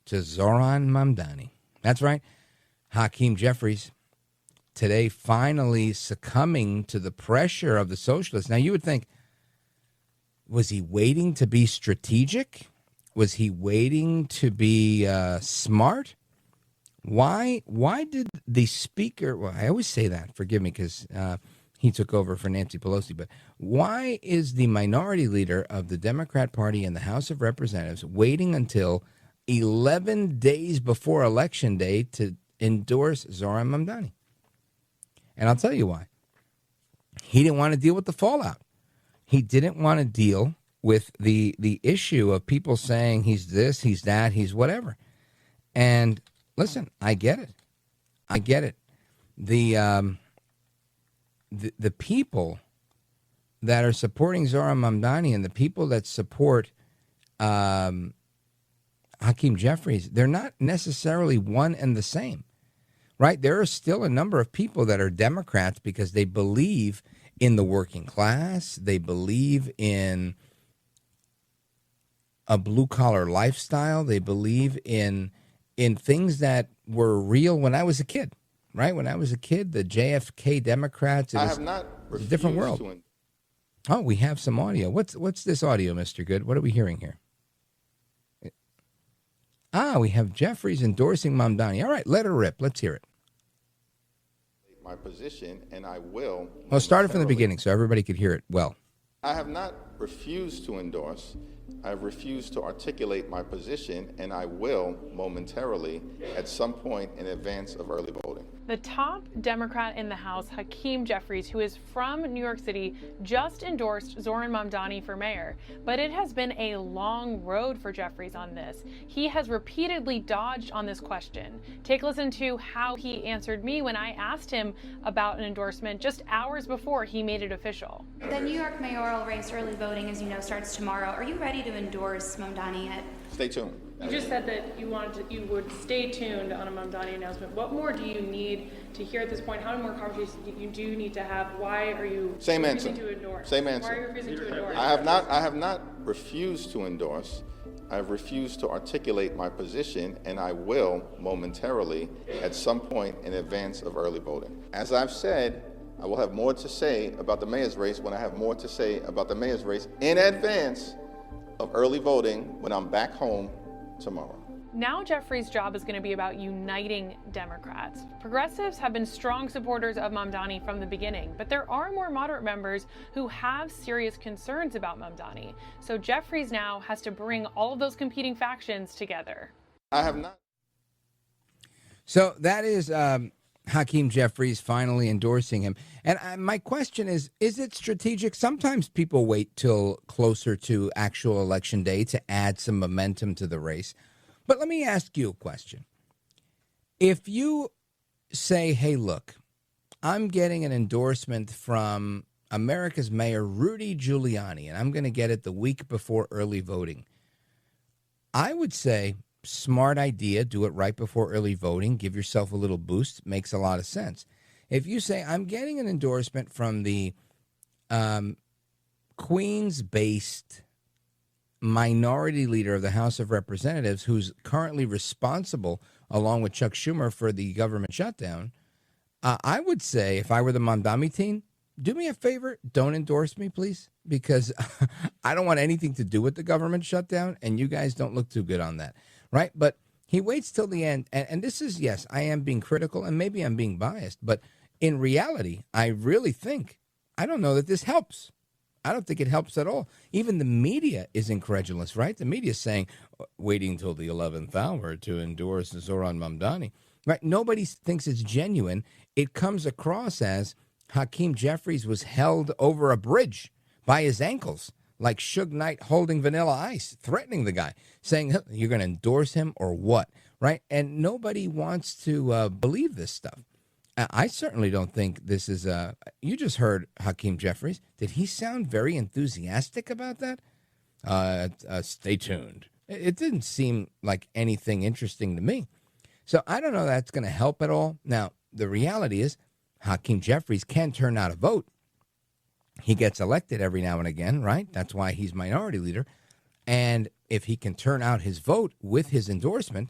to Zoran Mamdani. That's right. Hakeem Jeffries today finally succumbing to the pressure of the socialists. Now, you would think, was he waiting to be strategic? Was he waiting to be smart? Why did the speaker, well, I always say that, forgive me, because he took over for Nancy Pelosi, but why is the minority leader of the Democrat Party in the House of Representatives waiting until 11 days before Election Day to endorse Zoran Mamdani? And I'll tell you why. He didn't want to deal with the fallout. He didn't want to deal with the issue of people saying he's this, he's that, he's whatever. And listen, I get it. I get it. The people that are supporting Zoran Mamdani and the people that support Hakeem Jeffries, they're not necessarily one and the same, right? There are still a number of people that are Democrats because they believe in the working class. They believe in a blue-collar lifestyle. They believe in things that were real when I was a kid. Right? When I was a kid, the JFK Democrats, it was a different world. Oh, we have some audio. What's this audio, Mr. Good? What are we hearing here? We have Jeffries endorsing Mamdani. All right, let her rip. Let's hear it. My position, and I will. Well, start it from the beginning so everybody could hear it well. I have not refused to endorse. I've refused to articulate my position, and I will momentarily at some point in advance of early voting. The top Democrat in the House, Hakeem Jeffries, who is from New York City, just endorsed Zoran Mamdani for mayor. But it has been a long road for Jeffries on this. He has repeatedly dodged on this question. Take a listen to how he answered me when I asked him about an endorsement just hours before he made it official. The New York mayoral race early voting, as you know, starts tomorrow. Are you ready to endorse Mamdani yet? Stay tuned. You just said that you would stay tuned on a Mamdani announcement. What more do you need to hear at this point? How many more conversations do you need to have? Why are you refusing to endorse? Same answer. Why are you refusing to endorse? I have not refused to endorse. I've refused to articulate my position, and I will momentarily at some point in advance of early voting. As I've said, I will have more to say about the mayor's race when I have more to say about the mayor's race in advance of early voting when I'm back home tomorrow. Now Jeffries' job is going to be about uniting Democrats. Progressives have been strong supporters of Mamdani from the beginning, but there are more moderate members who have serious concerns about Mamdani. So Jeffries now has to bring all of those competing factions together. I have not. So that is Hakeem Jeffries finally endorsing him. And my question is it strategic? Sometimes people wait till closer to actual election day to add some momentum to the race. But let me ask you a question. If you say, hey, look, I'm getting an endorsement from America's Mayor Rudy Giuliani, and I'm going to get it the week before early voting. I would say smart idea, do it right before early voting, give yourself a little boost, makes a lot of sense. If you say, I'm getting an endorsement from the Queens-based minority leader of the House of Representatives who's currently responsible, along with Chuck Schumer, for the government shutdown, I would say if I were the Mamdani team, do me a favor, don't endorse me, please, because I don't want anything to do with the government shutdown, and you guys don't look too good on that, right? But he waits till the end, and this is, yes, I am being critical, and maybe I'm being biased, but in reality, I really think, I don't know that this helps. I don't think it helps at all. Even the media is incredulous, right? The media is saying, waiting until the 11th hour to endorse Zoran Mamdani, right? Nobody thinks it's genuine. It comes across as Hakeem Jeffries was held over a bridge by his ankles, like Suge Knight holding Vanilla Ice, threatening the guy, saying, you're going to endorse him or what, right? And nobody wants to believe this stuff. I certainly don't think this is you just heard Hakeem Jeffries. Did he sound very enthusiastic about that? Stay tuned. It didn't seem like anything interesting to me. So I don't know that's going to help at all. Now, the reality is Hakeem Jeffries can turn out a vote. He gets elected every now and again, right? That's why he's minority leader. And if he can turn out his vote with his endorsement,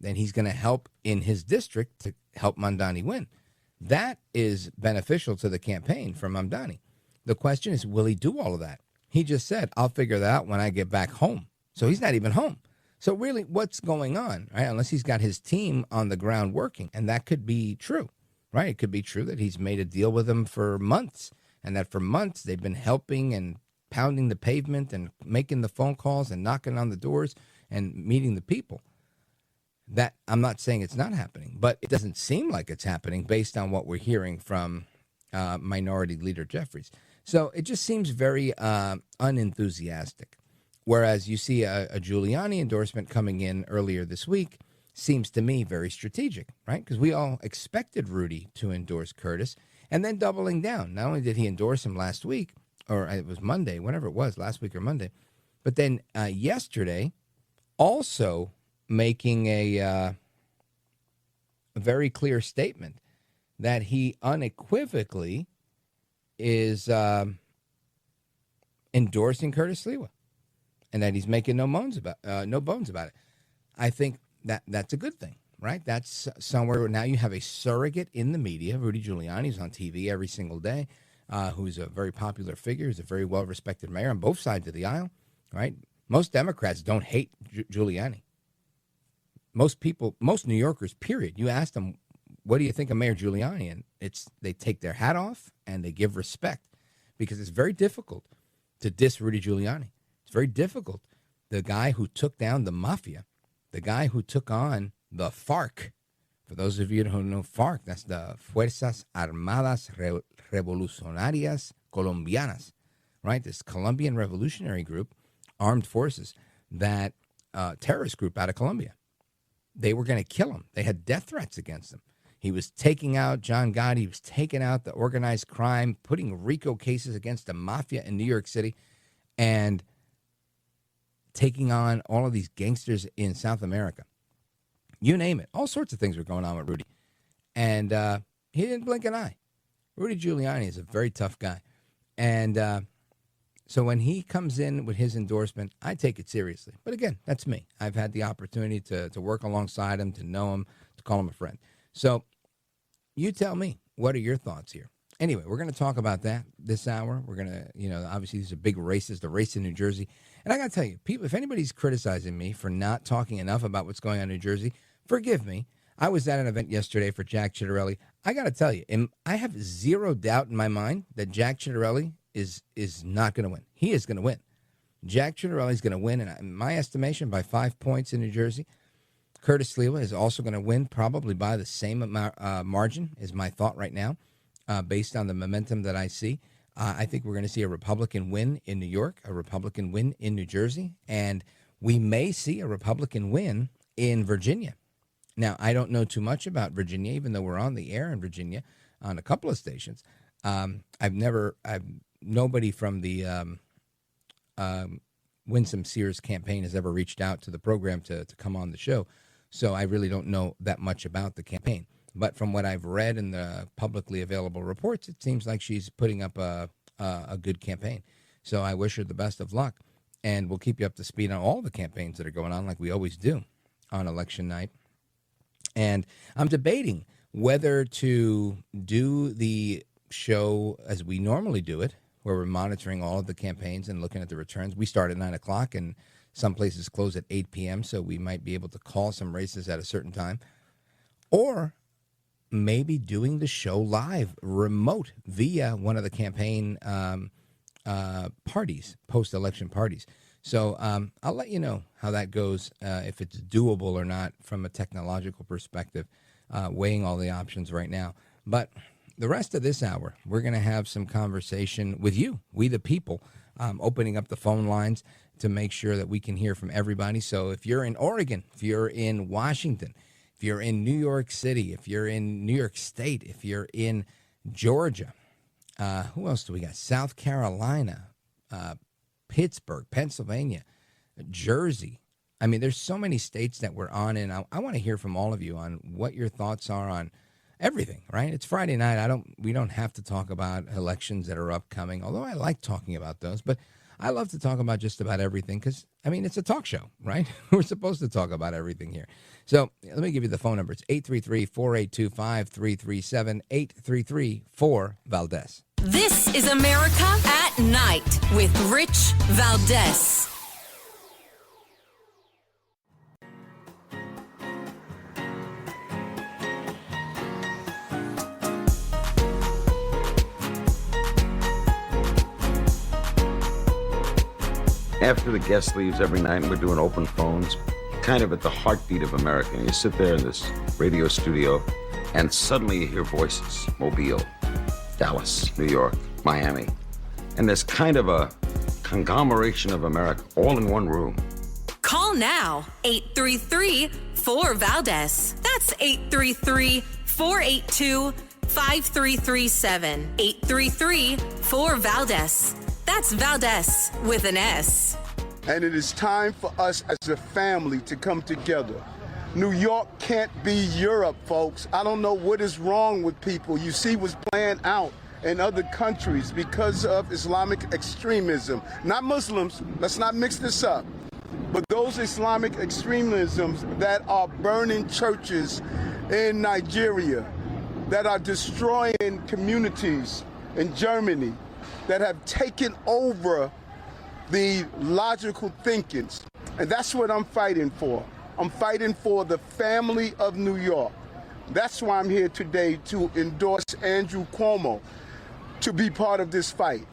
then he's going to help in his district to help Mamdani win. That is beneficial to the campaign for Mamdani. The question is, will he do all of that? He just said, I'll figure that out when I get back home. So he's not even home. So really, what's going on, right? Unless he's got his team on the ground working, and that could be true, right? It could be true that he's made a deal with them for months, and that for months they've been helping and pounding the pavement and making the phone calls and knocking on the doors and meeting the people. That I'm not saying it's not happening, but it doesn't seem like it's happening based on what we're hearing from Minority Leader Jeffries. So it just seems very unenthusiastic. Whereas you see a Giuliani endorsement coming in earlier this week seems to me very strategic, right? Because we all expected Rudy to endorse Curtis and then doubling down. Not only did he endorse him last week, or it was Monday, whenever it was, last week or Monday, but then yesterday also making a very clear statement that he unequivocally is endorsing Curtis Sliwa, and that he's making no bones about it. I think that's a good thing, right? That's somewhere where now you have a surrogate in the media. Rudy Giuliani is on TV every single day, who's a very popular figure, who's a very well-respected mayor on both sides of the aisle, right? Most Democrats don't hate Giuliani. Most people, most New Yorkers, period. You ask them, what do you think of Mayor Giuliani? And they take their hat off and they give respect, because it's very difficult to diss Rudy Giuliani. It's very difficult. The guy who took down the mafia, the guy who took on the FARC. For those of you who know FARC, that's the Fuerzas Armadas Revolucionarias Colombianas, right? This Colombian revolutionary group, armed forces, that terrorist group out of Colombia. They were going to kill him. They had death threats against him. He was taking out John Gotti. He was taking out the organized crime, putting RICO cases against the mafia in New York City, and taking on all of these gangsters in South America. You name it. All sorts of things were going on with Rudy. And he didn't blink an eye. Rudy Giuliani is a very tough guy. And so when he comes in with his endorsement, I take it seriously. But again, that's me. I've had the opportunity to work alongside him, to know him, to call him a friend. So you tell me, what are your thoughts here? Anyway, we're going to talk about that this hour. We're going to, obviously these are big races, the race in New Jersey. And I got to tell you, people, if anybody's criticizing me for not talking enough about what's going on in New Jersey, forgive me. I was at an event yesterday for Jack Ciattarelli. I got to tell you, I have zero doubt in my mind that Jack Ciattarelli is not going to win. He is going to win. Jack Ciattarelli is going to win, in my estimation, by 5 points in New Jersey. Curtis Sliwa is also going to win probably by the same margin, is my thought right now, based on the momentum that I see. I think we're going to see a Republican win in New York, a Republican win in New Jersey, and we may see a Republican win in Virginia. Now, I don't know too much about Virginia, even though we're on the air in Virginia on a couple of stations. Nobody from the Winsome Sears campaign has ever reached out to the program to come on the show. So I really don't know that much about the campaign. But from what I've read in the publicly available reports, it seems like she's putting up a good campaign. So I wish her the best of luck. And we'll keep you up to speed on all the campaigns that are going on, like we always do on election night. And I'm debating whether to do the show as we normally do it, where we're monitoring all of the campaigns and looking at the returns. We start at 9 o'clock, and some places close at 8 p.m., so we might be able to call some races at a certain time. Or maybe doing the show live, remote, via one of the campaign parties, post-election parties. So I'll let you know how that goes, if it's doable or not from a technological perspective, weighing all the options right now. But the rest of this hour, we're going to have some conversation with you, we the people, opening up the phone lines to make sure that we can hear from everybody. So if you're in Oregon, if you're in Washington, if you're in New York City, if you're in New York State, if you're in Georgia, who else do we got? South Carolina, Pittsburgh, Pennsylvania, Jersey. I mean, there's so many states that we're on, and I want to hear from all of you on what your thoughts are on everything, right? It's Friday night. We don't have to talk about elections that are upcoming, although I like talking about those, but I love to talk about just about everything because, I mean, it's a talk show, right? We're supposed to talk about everything here. So let me give you the phone number. It's 833-482-5337, 833-4-VALDEZ. This is America at Night with Rich Valdés. After the guest leaves every night and we're doing open phones, kind of at the heartbeat of America. And you sit there in this radio studio and suddenly you hear voices. Mobile, Dallas, New York, Miami. And there's kind of a conglomeration of America all in one room. Call now, 833-4-VALDEZ. That's 833-482-5337. 833-4-VALDEZ. That's Valdez with an S. And it is time for us as a family to come together. New York can't be Europe, folks. I don't know what is wrong with people. You see what's playing out in other countries because of Islamic extremism. Not Muslims, let's not mix this up. But those Islamic extremisms that are burning churches in Nigeria, that are destroying communities in Germany, that have taken over the logical thinkings. And that's what I'm fighting for. I'm fighting for the family of New York. That's why I'm here today to endorse Andrew Cuomo to be part of this fight.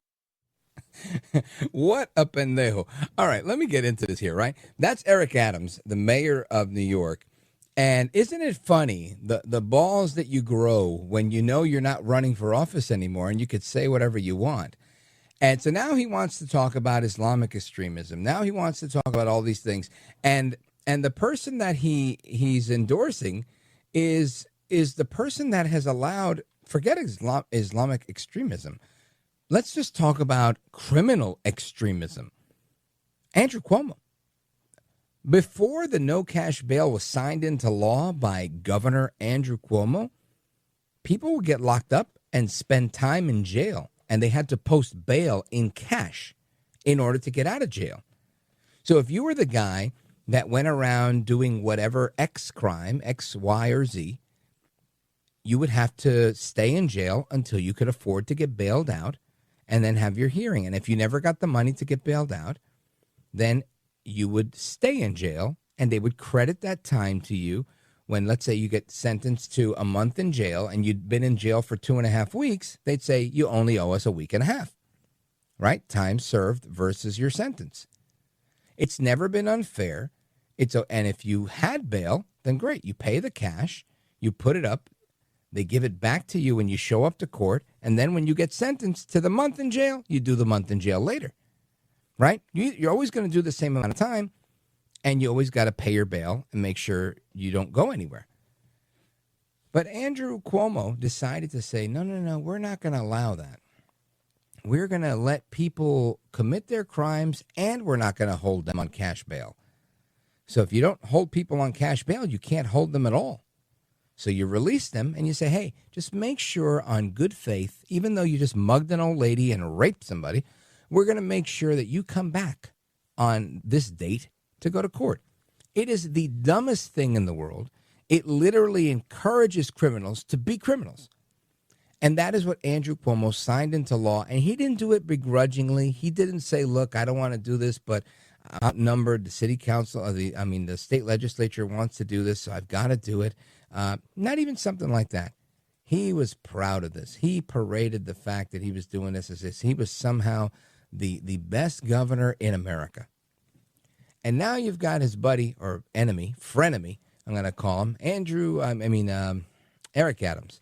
What a pendejo. All right, let me get into this here, right? That's Eric Adams, the mayor of New York. And isn't it funny, the balls that you grow when you know you're not running for office anymore and you could say whatever you want. And so now he wants to talk about Islamic extremism. Now he wants to talk about all these things. And the person that he's endorsing is the person that has allowed, forget Islamic extremism. Let's just talk about criminal extremism. Andrew Cuomo. Before the no-cash bail was signed into law by Governor Andrew Cuomo, people would get locked up and spend time in jail, and they had to post bail in cash in order to get out of jail. So if you were the guy that went around doing whatever X crime, X, Y, or Z, you would have to stay in jail until you could afford to get bailed out and then have your hearing. And if you never got the money to get bailed out, then you would stay in jail, and they would credit that time to you when, let's say, you get sentenced to a month in jail and you'd been in jail for 2.5 weeks. They'd say, you only owe us a week and a half, right? Time served versus your sentence. It's never been unfair. And if you had bail, then great. You pay the cash, you put it up, they give it back to you when you show up to court, and then when you get sentenced to the month in jail, you do the month in jail later. Right? You're always going to do the same amount of time, and you always got to pay your bail and make sure you don't go anywhere. But Andrew Cuomo decided to say, no, we're not going to allow that. We're going to let people commit their crimes, and we're not going to hold them on cash bail. So if you don't hold people on cash bail, you can't hold them at all. So you release them and you say, hey, just make sure on good faith, even though you just mugged an old lady and raped somebody, we're going to make sure that you come back on this date to go to court. It is the dumbest thing in the world. It literally encourages criminals to be criminals. And that is what Andrew Cuomo signed into law. And he didn't do it begrudgingly. He didn't say, look, I don't want to do this, but outnumbered. The city council, the state legislature wants to do this, so I've got to do it. Not even something like that. He was proud of this. He paraded the fact that he was doing this as this. He was somehow the best governor in America. And now you've got his buddy or enemy, frenemy, I'm going to call him, Eric Adams.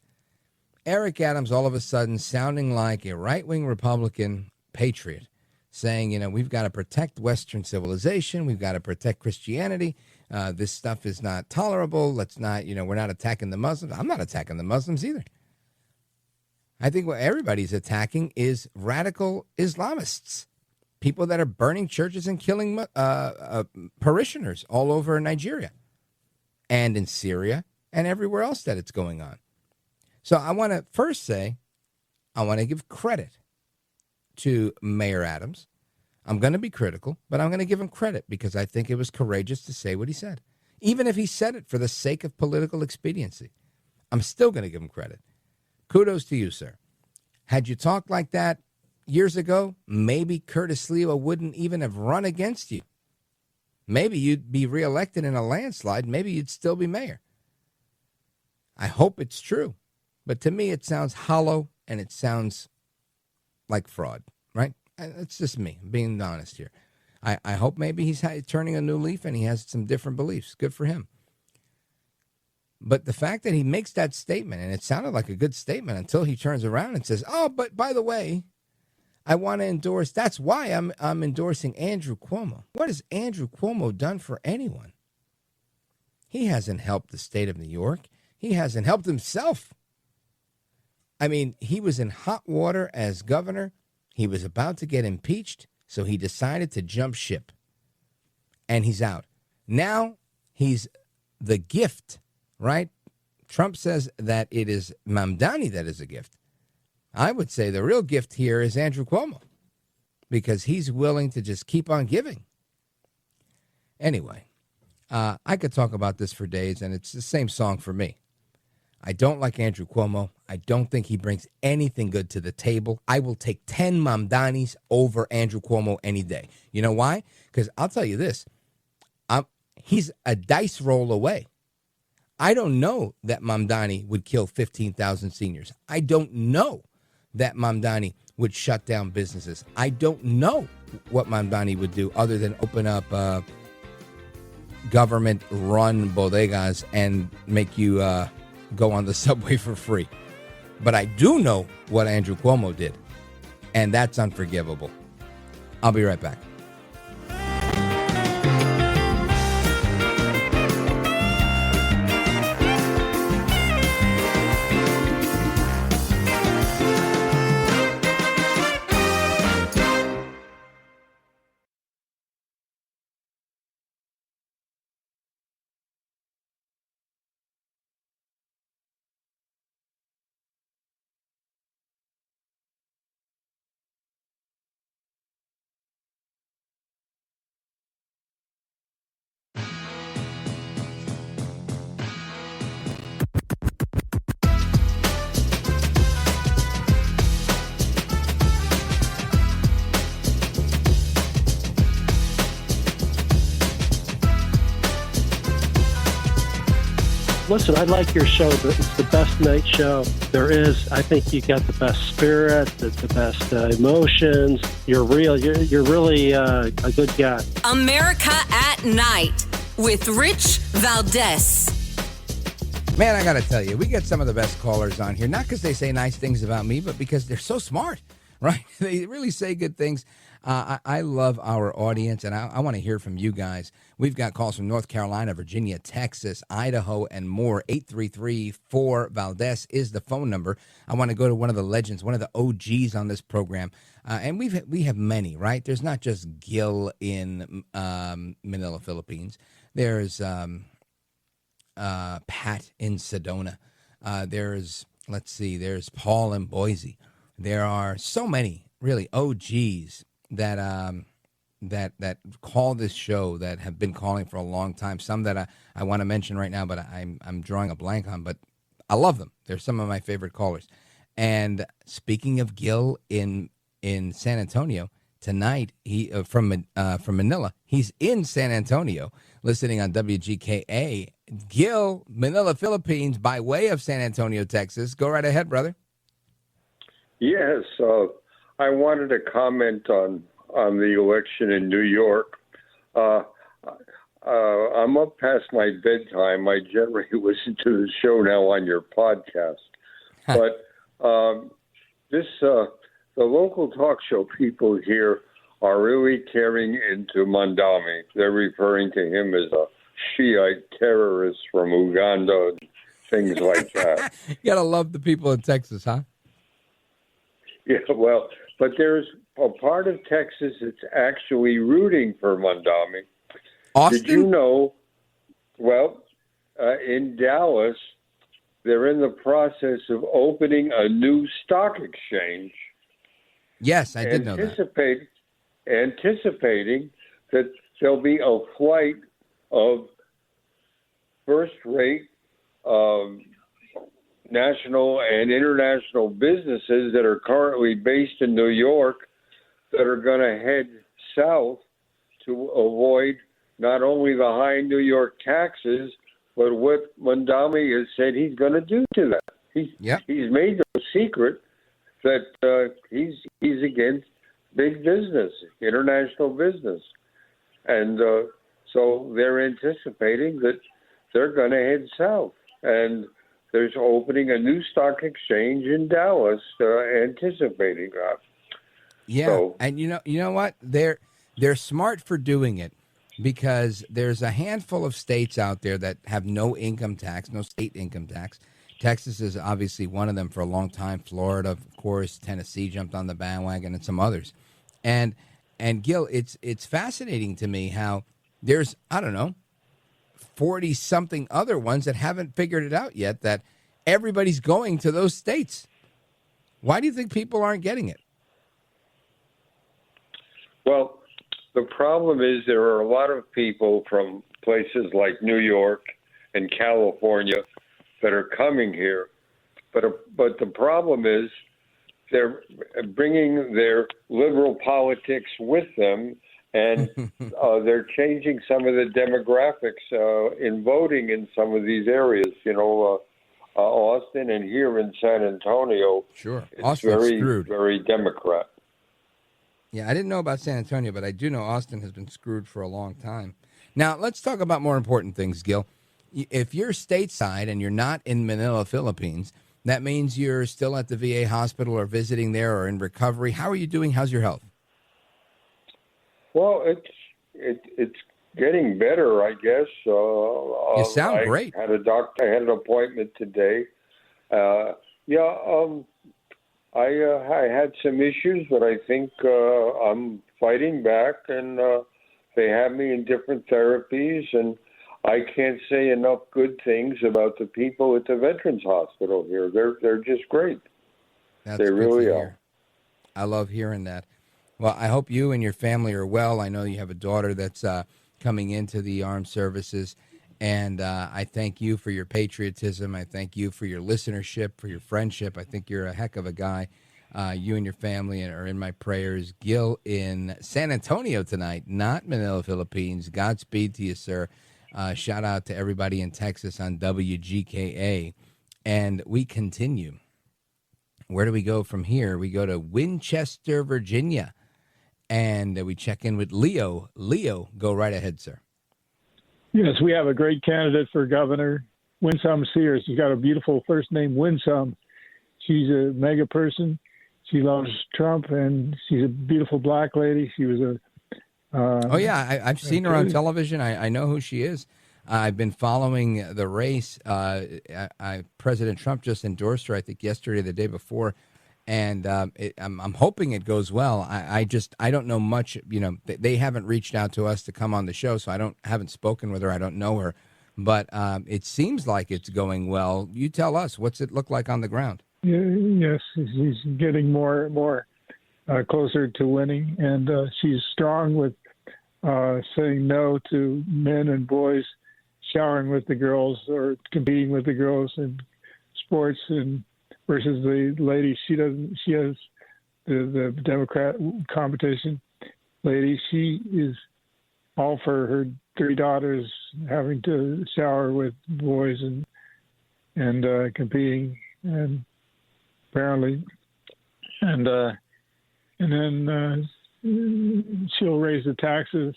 Eric Adams all of a sudden sounding like a right-wing Republican patriot, saying, we've got to protect Western civilization. We've got to protect Christianity. This stuff is not tolerable. Let's not, we're not attacking the Muslims. I'm not attacking the Muslims either. I think what everybody's attacking is radical Islamists, people that are burning churches and killing parishioners all over Nigeria and in Syria and everywhere else that it's going on. So I want to first say, I want to give credit to Mayor Adams. I'm going to be critical, but I'm going to give him credit because I think it was courageous to say what he said. Even if he said it for the sake of political expediency, I'm still going to give him credit. Kudos to you, sir. Had you talked like that years ago, maybe Curtis Sliwa wouldn't even have run against you. Maybe you'd be reelected in a landslide. Maybe you'd still be mayor. I hope it's true. But to me, it sounds hollow and it sounds like fraud, right? It's just me being honest here. I hope maybe he's turning a new leaf and he has some different beliefs. Good for him. But the fact that he makes that statement, and it sounded like a good statement until he turns around and says, oh, but by the way, I want to endorse, that's why I'm endorsing Andrew Cuomo. What has Andrew Cuomo done for anyone? He hasn't helped the state of New York. He hasn't helped himself. I mean, he was in hot water as governor. He was about to get impeached, so he decided to jump ship. And he's out. Now he's the gift, right? Trump says that it is Mamdani that is a gift. I would say the real gift here is Andrew Cuomo because he's willing to just keep on giving. Anyway, I could talk about this for days, and it's the same song for me. I don't like Andrew Cuomo. I don't think he brings anything good to the table. I will take 10 Mamdanis over Andrew Cuomo any day. You know why? Because I'll tell you this. He's a dice roll away. I don't know that Mamdani would kill 15,000 seniors. I don't know that Mamdani would shut down businesses. I don't know what Mamdani would do other than open up government-run bodegas and make you go on the subway for free. But I do know what Andrew Cuomo did, and that's unforgivable. I'll be right back. Listen, I like your show. It's the best night show there is. I think you got the best spirit, the best emotions. You're real. You're really a good guy. America at Night with Rich Valdés. Man, I got to tell you, we get some of the best callers on here, not because they say nice things about me, but because they're so smart. right? They really say good things. I love our audience, and I want to hear from you guys. We've got calls from North Carolina, Virginia, Texas, Idaho, and more. 833-4-Valdez is the phone number. I want to go to one of the legends, one of the OGs on this program. And we have many, right? There's not just Gil in Manila, Philippines. There's Pat in Sedona. There's Paul in Boise. There are so many really OGs that call this show, that have been calling for a long time. Some that I want to mention right now, but I'm drawing a blank on. But I love them. They're some of my favorite callers. And speaking of Gil in San Antonio tonight, he from Manila. He's in San Antonio listening on WGKA. Gil, Manila, Philippines, by way of San Antonio, Texas. Go right ahead, brother. Yes, I wanted to comment on the election in New York. I'm up past my bedtime. I generally listen to the show now on your podcast. But the local talk show people here are really tearing into Mandami. They're referring to him as a Shiite terrorist from Uganda, things like that. You gotta love the people in Texas, huh? Yeah, well, but there's a part of Texas that's actually rooting for Mandami. Austin? Did you know? Well, in Dallas, they're in the process of opening a new stock exchange. Yes, I did know that. Anticipating that there'll be a flight of first-rate national and international businesses that are currently based in New York that are going to head south to avoid not only the high New York taxes, but what Mandami has said he's going to do to that. He's made no secret that he's against big business, international business. And so they're anticipating that they're going to head south. And there's opening a new stock exchange in Dallas, anticipating that. Yeah, so, and you know what? They're smart for doing it, because there's a handful of states out there that have no income tax, no state income tax. Texas is obviously one of them for a long time. Florida, of course, Tennessee jumped on the bandwagon, and some others. And Gil, it's fascinating to me how there's, I don't know, 40-something other ones that haven't figured it out yet, that everybody's going to those states. Why do you think people aren't getting it? Well, the problem is there are a lot of people from places like New York and California that are coming here. But the problem is they're bringing their liberal politics with them, and they're changing some of the demographics in voting in some of these areas. You know, Austin and here in San Antonio, sure, it's Austin's screwed. very Democrat. Yeah, I didn't know about San Antonio, but I do know Austin has been screwed for a long time. Now, let's talk about more important things, Gil. If you're stateside and you're not in Manila, Philippines, that means you're still at the VA hospital or visiting there or in recovery. How are you doing? How's your health? Well, it's getting better, I guess. You sound great. I had an appointment today. I had some issues, but I think I'm fighting back, and they have me in different therapies, and I can't say enough good things about the people at the Veterans Hospital here. They're just great. They really are. I love hearing that. Well, I hope you and your family are well. I know you have a daughter that's coming into the armed services, and I thank you for your patriotism. I thank you for your listenership, for your friendship. I think you're a heck of a guy. You and your family are in my prayers. Gil in San Antonio tonight, not Manila, Philippines. Godspeed to you, sir. Shout out to everybody in Texas on WGKA. And we continue. Where do we go from here? We go to Winchester, Virginia. And we check in with Leo. Leo, go right ahead, sir. Yes, we have a great candidate for governor, Winsome Sears. She's got a beautiful first name, Winsome. She's a mega person. she loves Trump, and she's a beautiful black lady. She was a I've seen her on television. I know who she is. I've been following the race. President Trump just endorsed her, I think, yesterday or the day before, and I'm hoping it goes well. I don't know much. You know, they haven't reached out to us to come on the show, so haven't spoken with her. I don't know her, but it seems like it's going well. You tell us, what's it look like on the ground? Yes, she's getting more and more closer to winning, and she's strong with saying no to men and boys showering with the girls or competing with the girls in sports, and versus the lady. She has the Democrat competition lady. She is all for her 3 daughters having to shower with boys and competing, and apparently, and then she'll raise the taxes.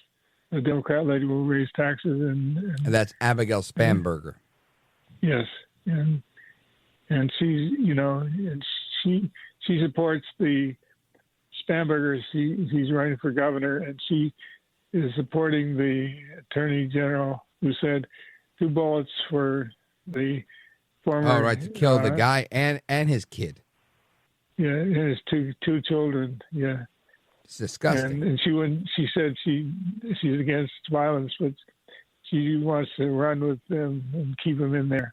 The Democrat lady will raise taxes, and that's Abigail Spanberger. Yes, and she's and she supports the Spanberger. He's running for governor, and she is supporting the Attorney General who said 2 bullets for the former. Oh, right, to kill the guy and his kid. Yeah, and his two children. Yeah. It's disgusting. And she said she's against violence, but she wants to run with them and keep them in there.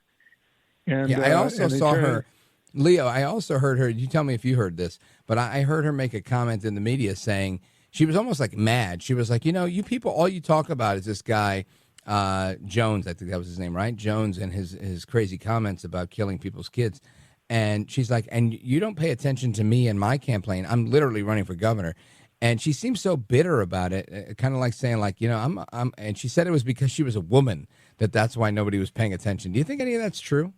And I also saw her, Leo. I also heard her. You tell me if you heard this, but I heard her make a comment in the media saying she was almost like mad. She was like, you people, all you talk about is this guy Jones. I think that was his name, right? Jones, and his crazy comments about killing people's kids. And she's like, and you don't pay attention to me and my campaign. I'm literally running for governor. And she seems so bitter about it, kind of like saying, like, I'm. And she said it was because she was a woman that's why nobody was paying attention. Do you think any of that's true?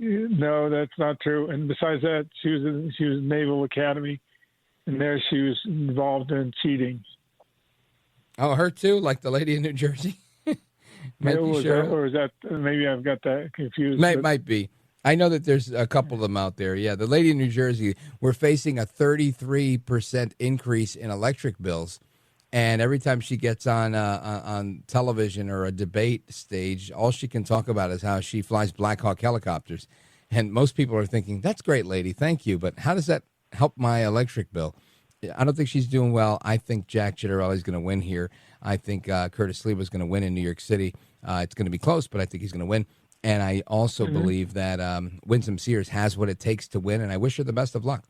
No, that's not true. And besides that, she was in Naval Academy, and there she was involved in cheating. Oh, her too, like the lady in New Jersey. Or is that maybe I've got that confused? Might be. I know that there's a couple of them out there. Yeah, the lady in New Jersey, we're facing a 33% increase in electric bills, and every time she gets on television or a debate stage, all she can talk about is how she flies Black Hawk helicopters. And most people are thinking, that's great, lady, thank you, but how does that help my electric bill? I don't think she's doing well. I think Jack Ciattarelli's going to win here. I think Curtis Sliwa is going to win in New York City. It's going to be close, but I think he's going to win. And I also believe that Winsome Sears has what it takes to win, and I wish her the best of luck.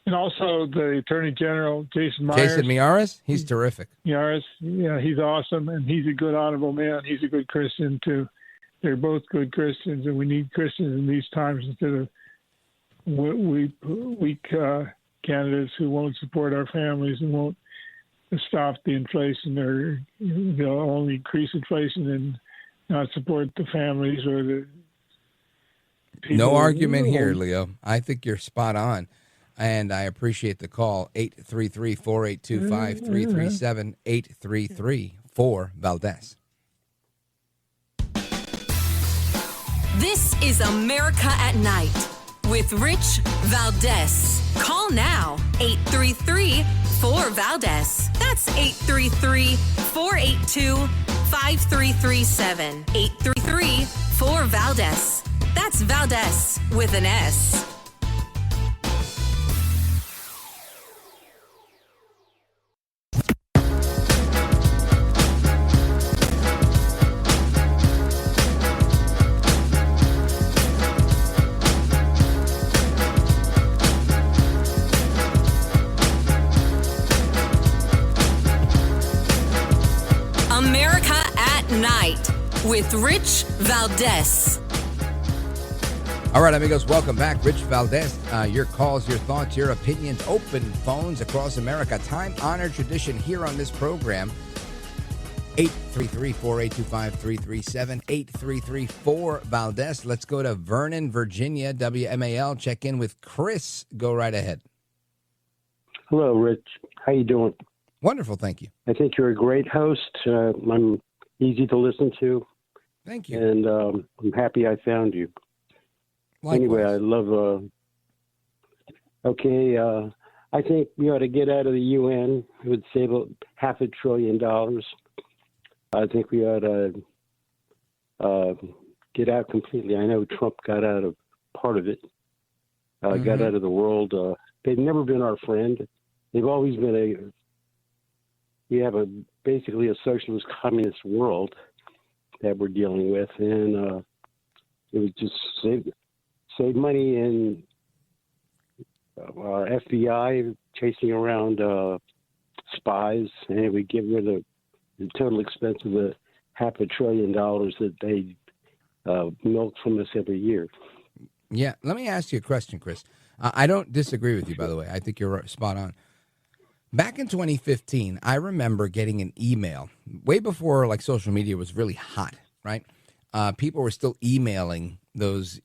And also the Attorney General, Jason Myers. Jason Miyares? He's terrific. Miyares, yeah, he's awesome, and he's a good, honorable man. He's a good Christian, too. They're both good Christians, and we need Christians in these times instead of weak candidates who won't support our families and won't stop the inflation, or they'll only increase inflation and not support the families or the people. No argument here, Leo. I think you're spot on, and I appreciate the call. 833-482-5337, 833-4-VALDEZ. This is America at Night with Rich Valdés. Call now, 833-4-VALDEZ. That's 833-482-5337. 833-4-VALDEZ. That's Valdez with an S. America at Night with Rich Valdés. All right, amigos, welcome back. Rich Valdés. Your calls, your thoughts, your opinions, open phones across America. Time-honored tradition here on this program. 833-482-5337, 833-4-VALDEZ. Let's go to Vernon, Virginia, WMAL. Check in with Chris. Go right ahead. Hello, Rich. How you doing? Wonderful, thank you. I think you're a great host. I'm easy to listen to. Thank you. And I'm happy I found you. Likewise. Anyway, I love Okay, I think we ought to get out of the UN. It would save $500 billion. I think we ought to get out completely. I know Trump got out of part of it, got out of the world. They've never been our friend. They've always been we have basically a socialist communist world that we're dealing with, and it would just save money in our FBI chasing around spies, and we get rid of the total expense of the $500 billion that they milk from us every year. Yeah, let me ask you a question, Chris. I don't disagree with you, by the way. I think you're spot on. Back in 2015, I remember getting an email way before like social media was really hot, right? People were still emailing those,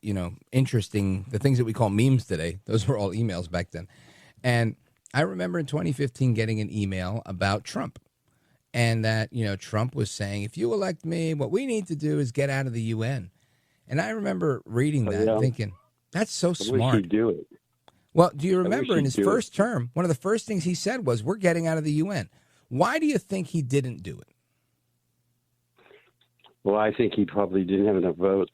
interesting, the things that we call memes today. Those were all emails back then. And I remember in 2015 getting an email about Trump. And that, Trump was saying, if you elect me, what we need to do is get out of the UN. And I remember reading that and thinking, that's so smart. I wish he'd do it. Well, do you remember in his first term, one of the first things he said was, we're getting out of the UN. Why do you think he didn't do it? Well, I think he probably didn't have enough votes.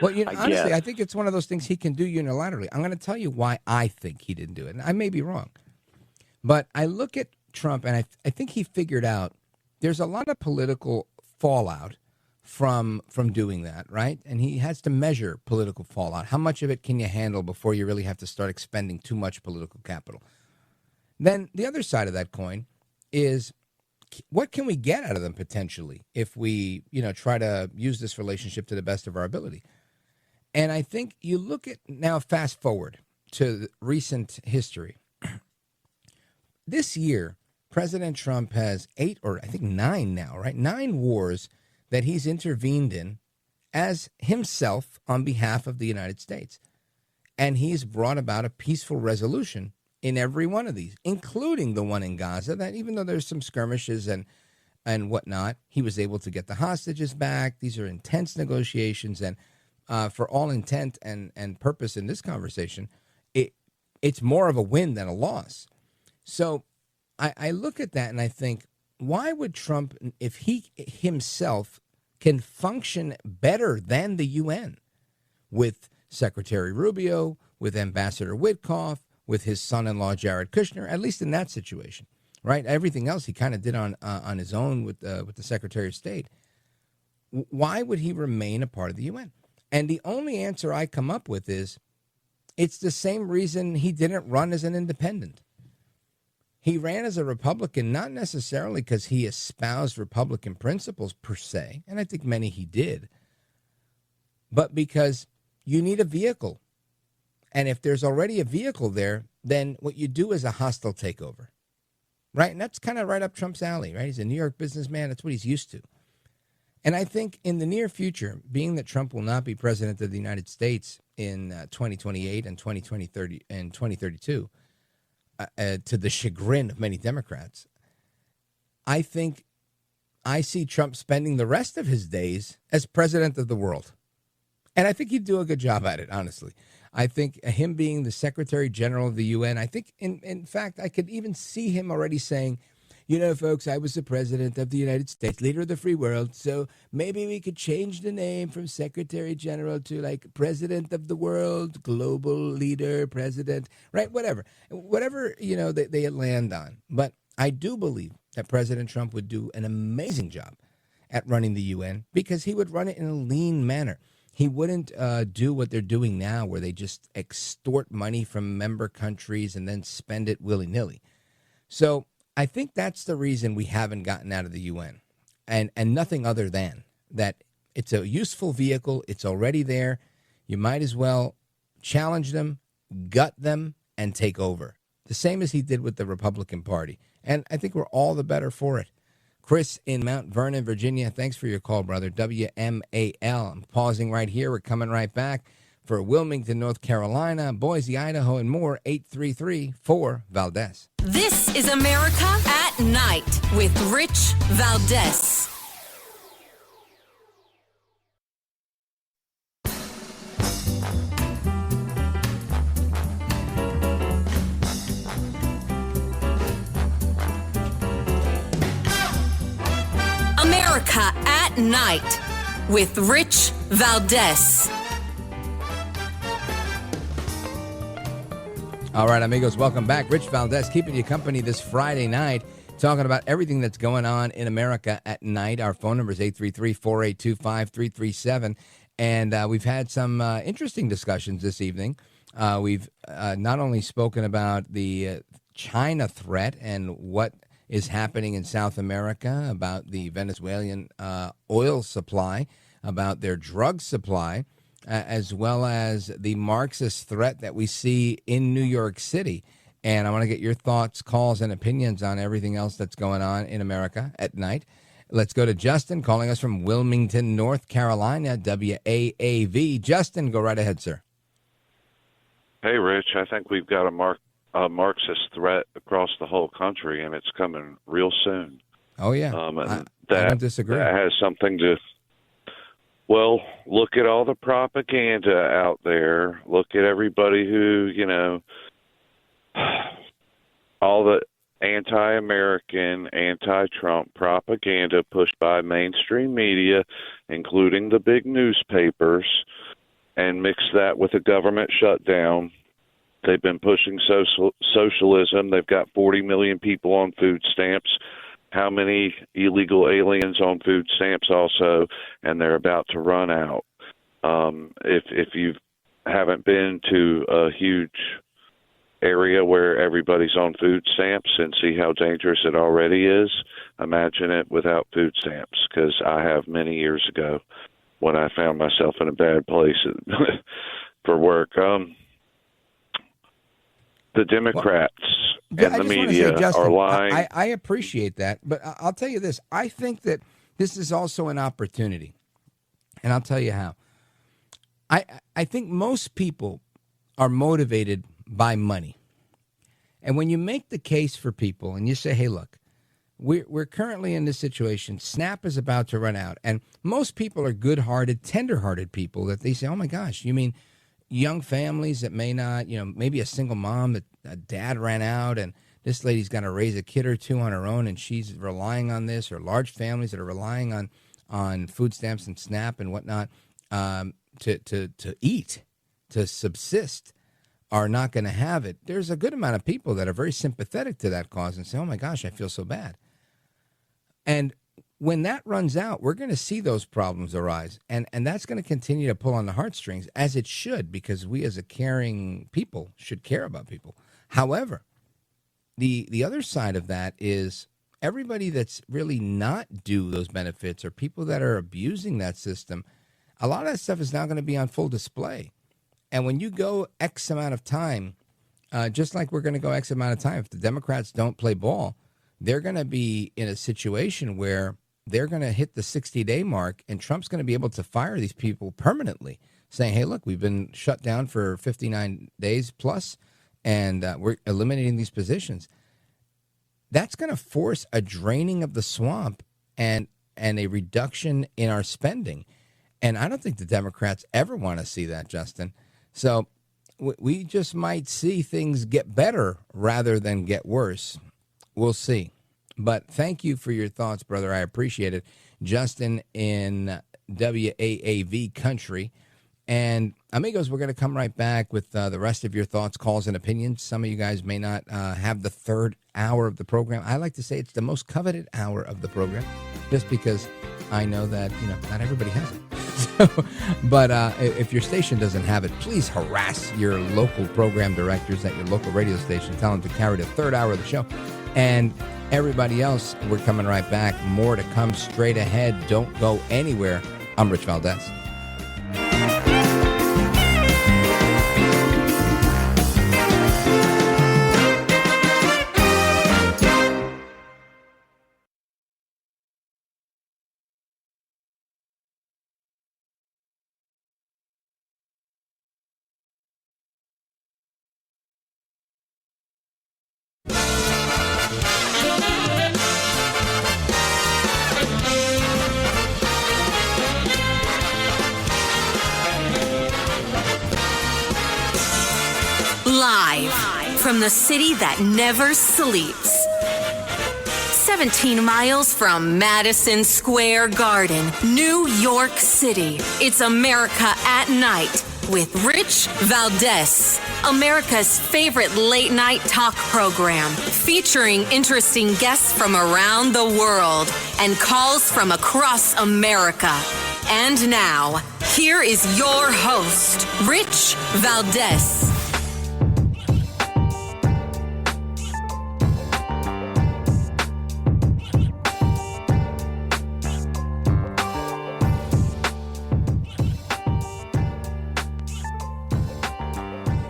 Well, honestly, I think it's one of those things he can do unilaterally. I'm going to tell you why I think he didn't do it. And I may be wrong. But I look at Trump, and I think he figured out there's a lot of political fallout from doing that, right? And he has to measure political fallout. How much of it can you handle before you really have to start expending too much political capital? Then the other side of that coin is, what can we get out of them potentially if we, try to use this relationship to the best of our ability? And I think you look at now, fast forward to recent history. This year, President Trump has 8 or I think 9 now, right? 9 wars that he's intervened in as himself on behalf of the United States. And he's brought about a peaceful resolution in every one of these, including the one in Gaza, that even though there's some skirmishes and whatnot, he was able to get the hostages back. These are intense negotiations. And for all intent and purpose in this conversation, it's more of a win than a loss. So I look at that and I think, why would Trump, if he himself can function better than the UN with Secretary Rubio, with Ambassador Witkoff, with his son-in-law Jared Kushner, at least in that situation, right? Everything else he kind of did on his own with the Secretary of State. Why would he remain a part of the UN? And the only answer I come up with is, it's the same reason he didn't run as an independent. He ran as a Republican, not necessarily because he espoused Republican principles per se, and I think many he did, but because you need a vehicle. And if there's already a vehicle there, then what you do is a hostile takeover, right? And that's kind of right up Trump's alley, right? He's a New York businessman. That's what he's used to. And I think in the near future, being that Trump will not be president of the United States in 2028 and 2032, to the chagrin of many Democrats, I think I see Trump spending the rest of his days as president of the world. And I think he'd do a good job at it, honestly. I think him being the Secretary General of the UN, I think, in fact, I could even see him already saying, folks, I was the president of the United States, leader of the free world, so maybe we could change the name from Secretary General to like President of the World, global leader, president, right? Whatever, they land on. But I do believe that President Trump would do an amazing job at running the UN because he would run it in a lean manner. He wouldn't do what they're doing now where they just extort money from member countries and then spend it willy-nilly. So I think that's the reason we haven't gotten out of the UN, and nothing other than that. It's a useful vehicle. It's already there. You might as well challenge them, gut them, and take over. The same as he did with the Republican Party. And I think we're all the better for it. Chris in Mount Vernon, Virginia, thanks for your call, brother. WMAL. I'm pausing right here. We're coming right back for Wilmington, North Carolina, Boise, Idaho, and more. 833-4-VALDEZ. This is America at Night with Rich Valdés. America at Night with Rich Valdés. All right, amigos, welcome back. Rich Valdés keeping you company this Friday night, talking about everything that's going on in America at night. Our phone number is 833-482-5337. And we've had some interesting discussions this evening. We've not only spoken about the China threat and what is happening in South America, about the Venezuelan oil supply, about their drug supply, as well as the Marxist threat that we see in New York City. And I want to get your thoughts, calls, and opinions on everything else that's going on in America at night. Let's go to Justin, calling us from Wilmington, North Carolina, WAAV. Justin, go right ahead, sir. Hey, Rich. I think we've got a Marxist threat across the whole country, and it's coming real soon. Oh, yeah. I don't disagree. That has something to... Well, look at all the propaganda out there. Look at everybody who, all the anti-American, anti-Trump propaganda pushed by mainstream media, including the big newspapers, and mix that with a government shutdown. They've been pushing socialism. They've got 40 million people on food stamps. How many illegal aliens on food stamps also? And they're about to run out. If you haven't been to a huge area where everybody's on food stamps and see how dangerous it already is, imagine it without food stamps, because I have many years ago when I found myself in a bad place for work. The Democrats and the media are lying. I appreciate that, but I'll tell you this. I think that this is also an opportunity, and I'll tell you how. I think most people are motivated by money. And when you make the case for people and you say, hey, look, we're currently in this situation. SNAP is about to run out. And most people are good-hearted, tender-hearted people that they say, oh, my gosh, you mean young families that may not, maybe a single mom that a dad ran out and this lady's got to raise a kid or two on her own and she's relying on this, or large families that are relying on food stamps and SNAP and whatnot to eat, to subsist, are not going to have it. There's a good amount of people that are very sympathetic to that cause and say, oh, my gosh, I feel so bad. And when that runs out, we're going to see those problems arise. And that's going to continue to pull on the heartstrings, as it should, because we as a caring people should care about people. However, the other side of that is everybody that's really not due those benefits, or people that are abusing that system, a lot of that stuff is now going to be on full display. And when you go X amount of time, just like we're going to go X amount of time, if the Democrats don't play ball, they're going to be in a situation where they're going to hit the 60-day mark, and Trump's going to be able to fire these people permanently, saying, hey, look, we've been shut down for 59 days plus, and we're eliminating these positions. That's going to force a draining of the swamp and a reduction in our spending. And I don't think the Democrats ever want to see that, Justin. So we just might see things get better rather than get worse. We'll see. But thank you for your thoughts, brother. I appreciate it. Justin in WAAV country. And amigos, we're going to come right back with the rest of your thoughts, calls, and opinions. Some of you guys may not have the third hour of the program. I like to say it's the most coveted hour of the program, just because I know that, not everybody has it. But if your station doesn't have it, please harass your local program directors at your local radio station. Tell them to carry the third hour of the show. And everybody else, we're coming right back. More to come straight ahead. Don't go anywhere. I'm Rich Valdés. Live from the city that never sleeps. 17 miles from Madison Square Garden, New York City. It's America at Night with Rich Valdés, America's favorite late night talk program, featuring interesting guests from around the world and calls from across America. And now, here is your host, Rich Valdés.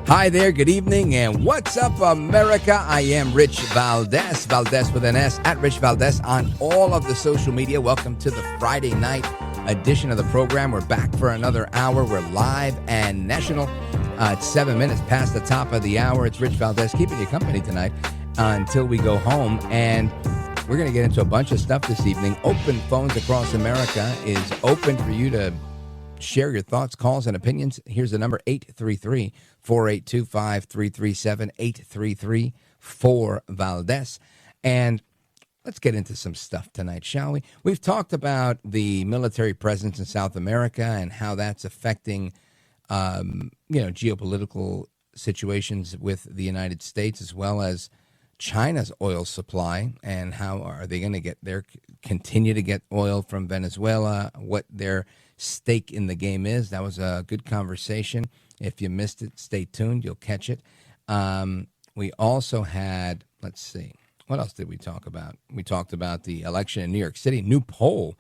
Hi there, good evening, and what's up, America? I am Rich Valdés, Valdés with an S, at Rich Valdés on all of the social media. Welcome to the Friday night edition of the program. We're back for another hour. We're live and national. It's 7 minutes past the top of the hour. It's Rich Valdés keeping you company tonight until we go home, and we're going to get into a bunch of stuff this evening. Open Phones Across America is open for you to share your thoughts, calls, and opinions. Here's the number, 833-482-5337, 833-4-Valdés. And let's get into some stuff tonight, shall we? We've talked about the military presence in South America and how that's affecting, geopolitical situations with the United States, as well as China's oil supply, and how are they going to continue to get oil from Venezuela, what their stake in the game is. That was a good conversation. If you missed it, stay tuned. You'll catch it. We also had, let's see, what else did we talk about? We talked about the election in New York City, new poll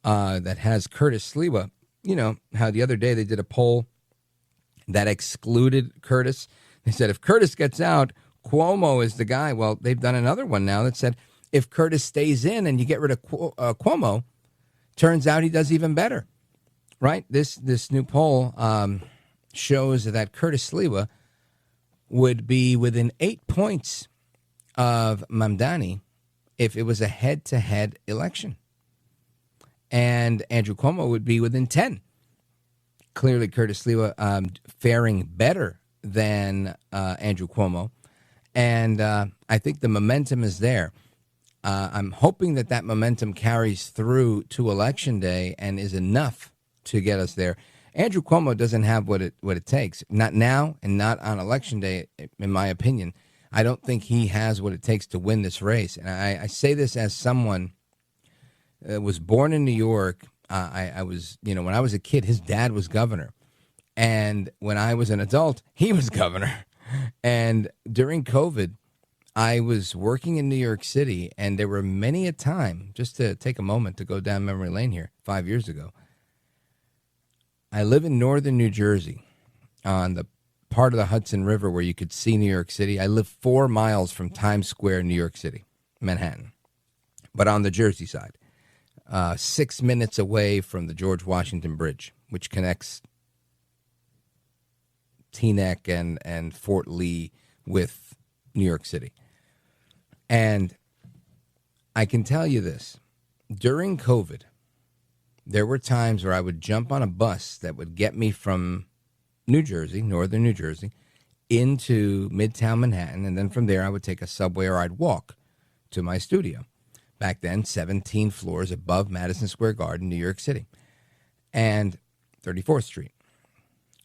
that has Curtis Sliwa. You know how the other day they did a poll that excluded Curtis. They said if Curtis gets out, Cuomo is the guy. Well, they've done another one now that said if Curtis stays in and you get rid of Cuomo, turns out he does even better. Right? This new poll shows that Curtis Sliwa would be within 8 points of Mamdani if it was a head-to-head election. And Andrew Cuomo would be within 10. Clearly, Curtis Sliwa faring better than Andrew Cuomo. And I think the momentum is there. I'm hoping that momentum carries through to Election Day and is enough to get us there. Andrew Cuomo doesn't have what it takes. Not now and not on Election Day, in my opinion. I don't think he has what it takes to win this race. And I say this as someone that was born in New York. I was, when I was a kid, his dad was governor. And when I was an adult, he was governor. And during COVID, I was working in New York City, and there were many a time, just to take a moment to go down memory lane here, 5 years ago. I live in northern New Jersey on the part of the Hudson River where you could see New York City. I live 4 miles from Times Square, New York City, Manhattan, but on the Jersey side, 6 minutes away from the George Washington Bridge, which connects Teaneck and Fort Lee with New York City. And I can tell you this, during COVID, there were times where I would jump on a bus that would get me from New Jersey, northern New Jersey, into Midtown Manhattan, and then from there I would take a subway or I'd walk to my studio. Back then, 17 floors above Madison Square Garden, New York City, and 34th Street.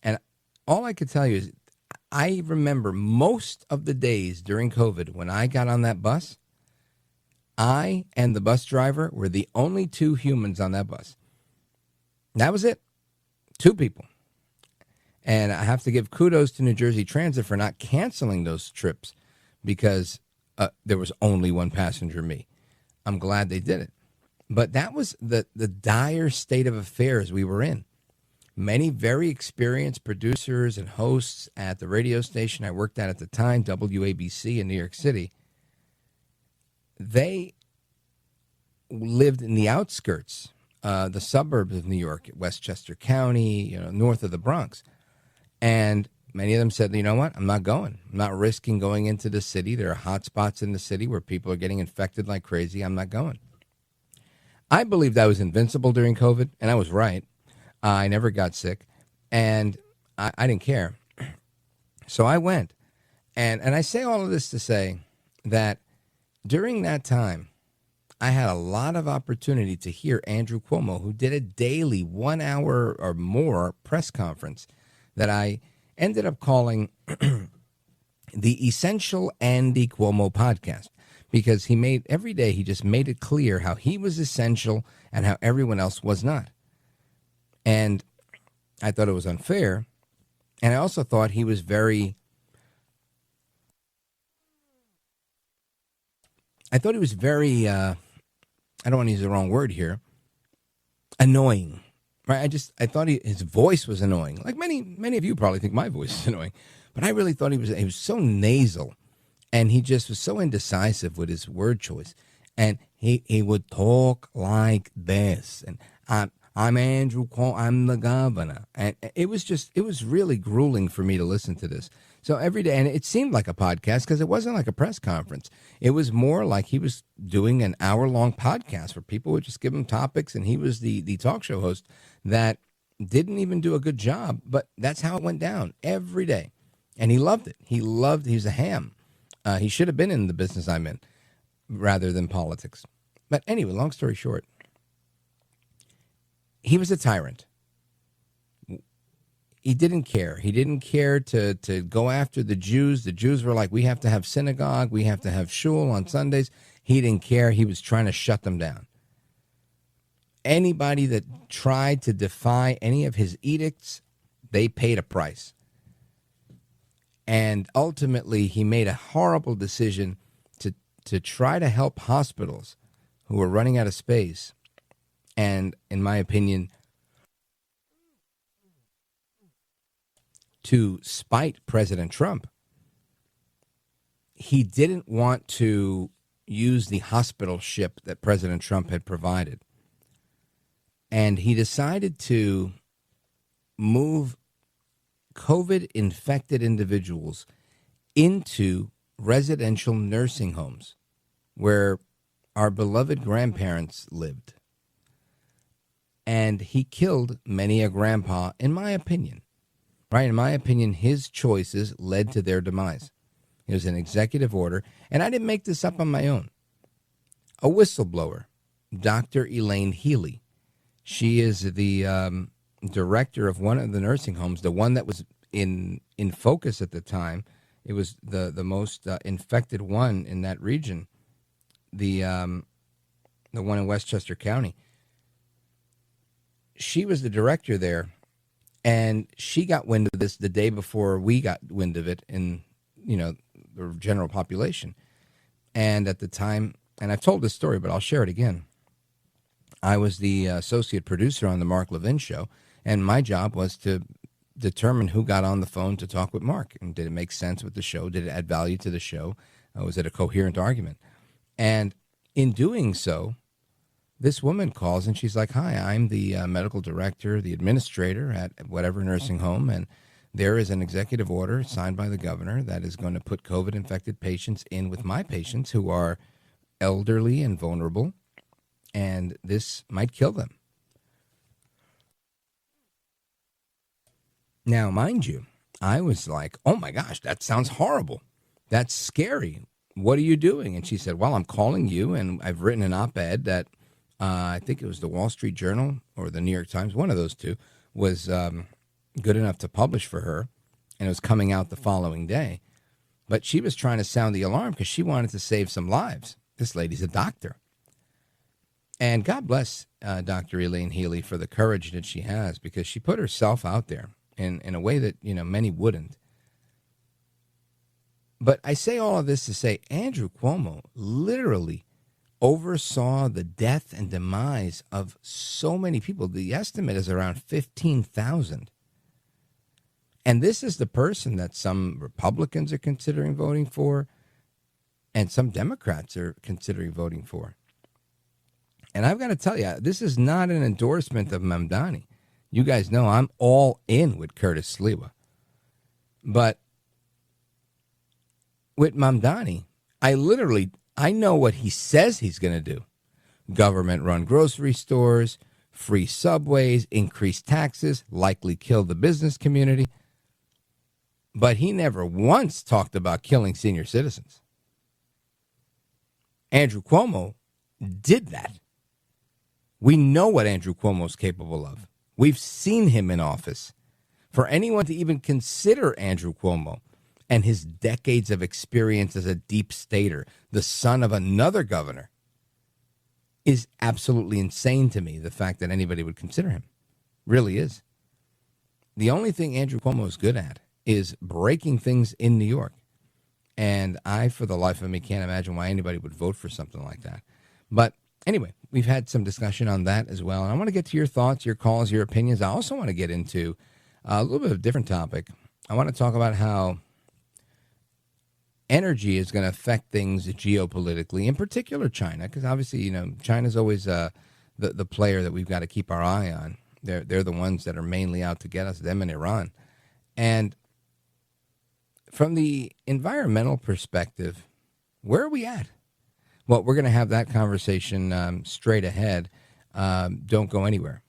And all I could tell you is I remember most of the days during COVID when I got on that bus, I and the bus driver were the only 2 humans on that bus. That was it. 2 people. And I have to give kudos to New Jersey Transit for not canceling those trips because there was only 1 passenger, me. I'm glad they did it. But that was the dire state of affairs we were in. Many very experienced producers and hosts at the radio station I worked at the time, WABC in New York City, they lived in the outskirts, the suburbs of New York, Westchester County, north of the Bronx. And many of them said, you know what, I'm not going. I'm not risking going into the city. There are hot spots in the city where people are getting infected like crazy. I'm not going. I believed I was invincible during COVID, and I was right. I never got sick, and I didn't care. So I went. And I say all of this to say that during that time, I had a lot of opportunity to hear Andrew Cuomo, who did a daily 1 hour or more press conference that I ended up calling the Essential Andy Cuomo podcast, because he made every day, he just made it clear how he was essential and how everyone else was not. And I thought it was unfair. And I also thought he was very, I don't want to use the wrong word here, annoying, right? I thought his voice was annoying. Like many of you probably think my voice is annoying, but I really thought he was so nasal, and he just was so indecisive with his word choice. And he would talk like this, and I'm Andrew Cuomo, I'm the governor. And it was really grueling for me to listen to this. So every day, and it seemed like a podcast because it wasn't like a press conference. It was more like he was doing an hour-long podcast where people would just give him topics, and he was the talk show host that didn't even do a good job. But that's how it went down every day. And he loved it. He was a ham. He should have been in the business I'm in rather than politics. But anyway, long story short, he was a tyrant. He didn't care. He didn't care to go after the Jews. The Jews were like, we have to have synagogue. We have to have shul on Sundays. He didn't care. He was trying to shut them down. Anybody that tried to defy any of his edicts, they paid a price. And ultimately, he made a horrible decision to try to help hospitals who were running out of space. And in my opinion, to spite President Trump, he didn't want to use the hospital ship that President Trump had provided. And he decided to move COVID-infected individuals into residential nursing homes where our beloved grandparents lived. And he killed many a grandpa, in my opinion. Right? In my opinion, his choices led to their demise. It was an executive order, and I didn't make this up on my own. A whistleblower, Dr. Elaine Healy. She is the director of one of the nursing homes, the one that was in focus at the time. It was the most infected one in that region, the one in Westchester County. She was the director there, and she got wind of this the day before we got wind of it in, the general population. And at the time, and I've told this story, but I'll share it again. I was the associate producer on the Mark Levin show, and my job was to determine who got on the phone to talk with Mark. And did it make sense with the show? Did it add value to the show? Was it a coherent argument? And in doing so, this woman calls and she's like, hi, I'm the medical director, the administrator at whatever nursing home, and there is an executive order signed by the governor that is going to put COVID-infected patients in with my patients who are elderly and vulnerable, and this might kill them. Now, mind you, I was like, oh my gosh, that sounds horrible. That's scary. What are you doing? And she said, well, I'm calling you, and I've written an op-ed that I think it was the Wall Street Journal or the New York Times, one of those two, was good enough to publish for her, and it was coming out the following day. But she was trying to sound the alarm because she wanted to save some lives. This lady's a doctor. And God bless Dr. Elaine Healy for the courage that she has, because she put herself out there in a way that, many wouldn't. But I say all of this to say Andrew Cuomo literally oversaw the death and demise of so many people. The estimate is around 15,000. And this is the person that some Republicans are considering voting for and some Democrats are considering voting for. And I've got to tell you, this is not an endorsement of Mamdani. You guys know I'm all in with Curtis Sliwa. But with Mamdani, I know what he says he's going to do. Government-run grocery stores, free subways, increased taxes, likely kill the business community. But he never once talked about killing senior citizens. Andrew Cuomo did that. We know what Andrew Cuomo is capable of. We've seen him in office. For anyone to even consider Andrew Cuomo and his decades of experience as a deep stater, the son of another governor, is absolutely insane to me, the fact that anybody would consider him. Really is. The only thing Andrew Cuomo is good at is breaking things in New York. And I, for the life of me, can't imagine why anybody would vote for something like that. But anyway, we've had some discussion on that as well. And I want to get to your thoughts, your calls, your opinions. I also want to get into a little bit of a different topic. I want to talk about how energy is going to affect things geopolitically, in particular China, because obviously, you know, China's always the player that we've got to keep our eye on. They're the ones that are mainly out to get us, them and Iran. And from the environmental perspective, where are we at? Well, we're going to have that conversation straight ahead. Don't go anywhere.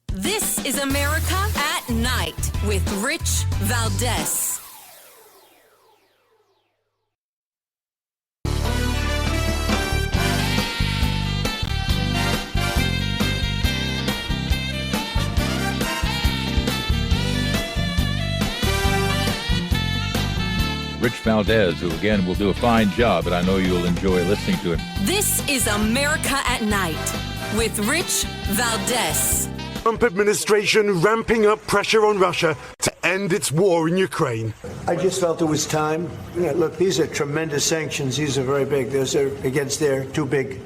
This is America at Night with Rich Valdés. Rich Valdés, who again will do a fine job, and I know you'll enjoy listening to him. This is America at Night with Rich Valdés. Trump administration ramping up pressure on Russia to end its war in Ukraine. I just felt it was time. Look, these are tremendous sanctions. These are very big. Those are against their two big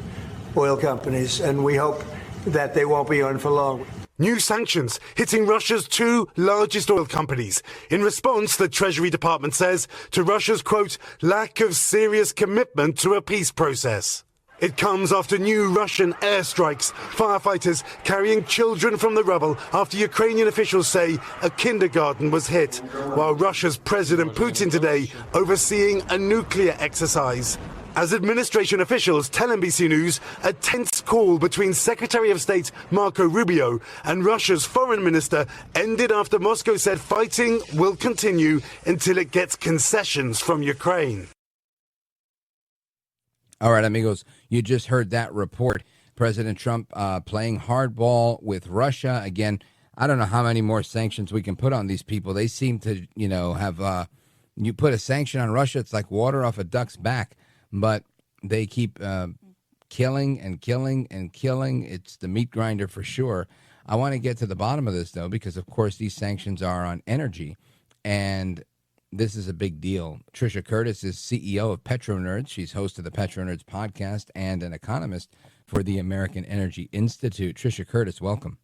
oil companies, and we hope that they won't be on for long. New sanctions hitting Russia's two largest oil companies. In response, the Treasury Department says, to Russia's, quote, lack of serious commitment to a peace process. It comes after new Russian airstrikes, firefighters carrying children from the rubble after Ukrainian officials say a kindergarten was hit, while Russia's President Putin today overseeing a nuclear exercise. As administration officials tell NBC News, a tense call between Secretary of State Marco Rubio and Russia's foreign minister ended after Moscow said fighting will continue until it gets concessions from Ukraine. All right, amigos, you just heard that report. President Trump playing hardball with Russia. Again, I don't know how many more sanctions we can put on these people. They seem to, have, you put a sanction on Russia, it's like water off a duck's back. But they keep killing and killing and killing. It's the meat grinder for sure. I want to get to the bottom of this, though, because, of course, these sanctions are on energy. And this is a big deal. Trisha Curtis is CEO of PetroNerds. She's host of the PetroNerds podcast and an economist for the American Energy Institute. Trisha Curtis, welcome.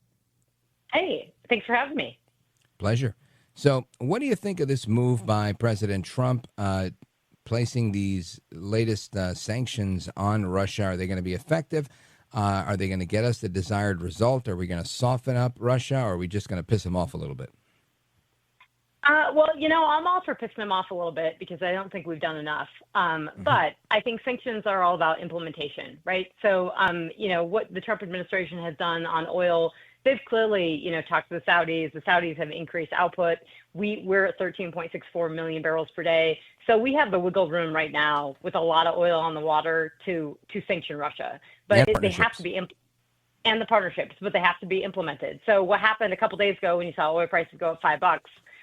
Hey, thanks for having me. Pleasure. So what do you think of this move by President Trump placing these latest sanctions on Russia? Are they going to be effective? Are they going to get us the desired result? Are we going to soften up Russia, or are we just going to piss them off a little bit? Well, I'm all for pissing them off a little bit because I don't think we've done enough. But I think sanctions are all about implementation, right? So, what the Trump administration has done on oil, they've clearly, talked to the Saudis. The Saudis have increased output. We're at 13.64 million barrels per day. So we have the wiggle room right now with a lot of oil on the water to sanction Russia. But they have to be and the partnerships, but they have to be implemented. So what happened a couple days ago when you saw oil prices go up $5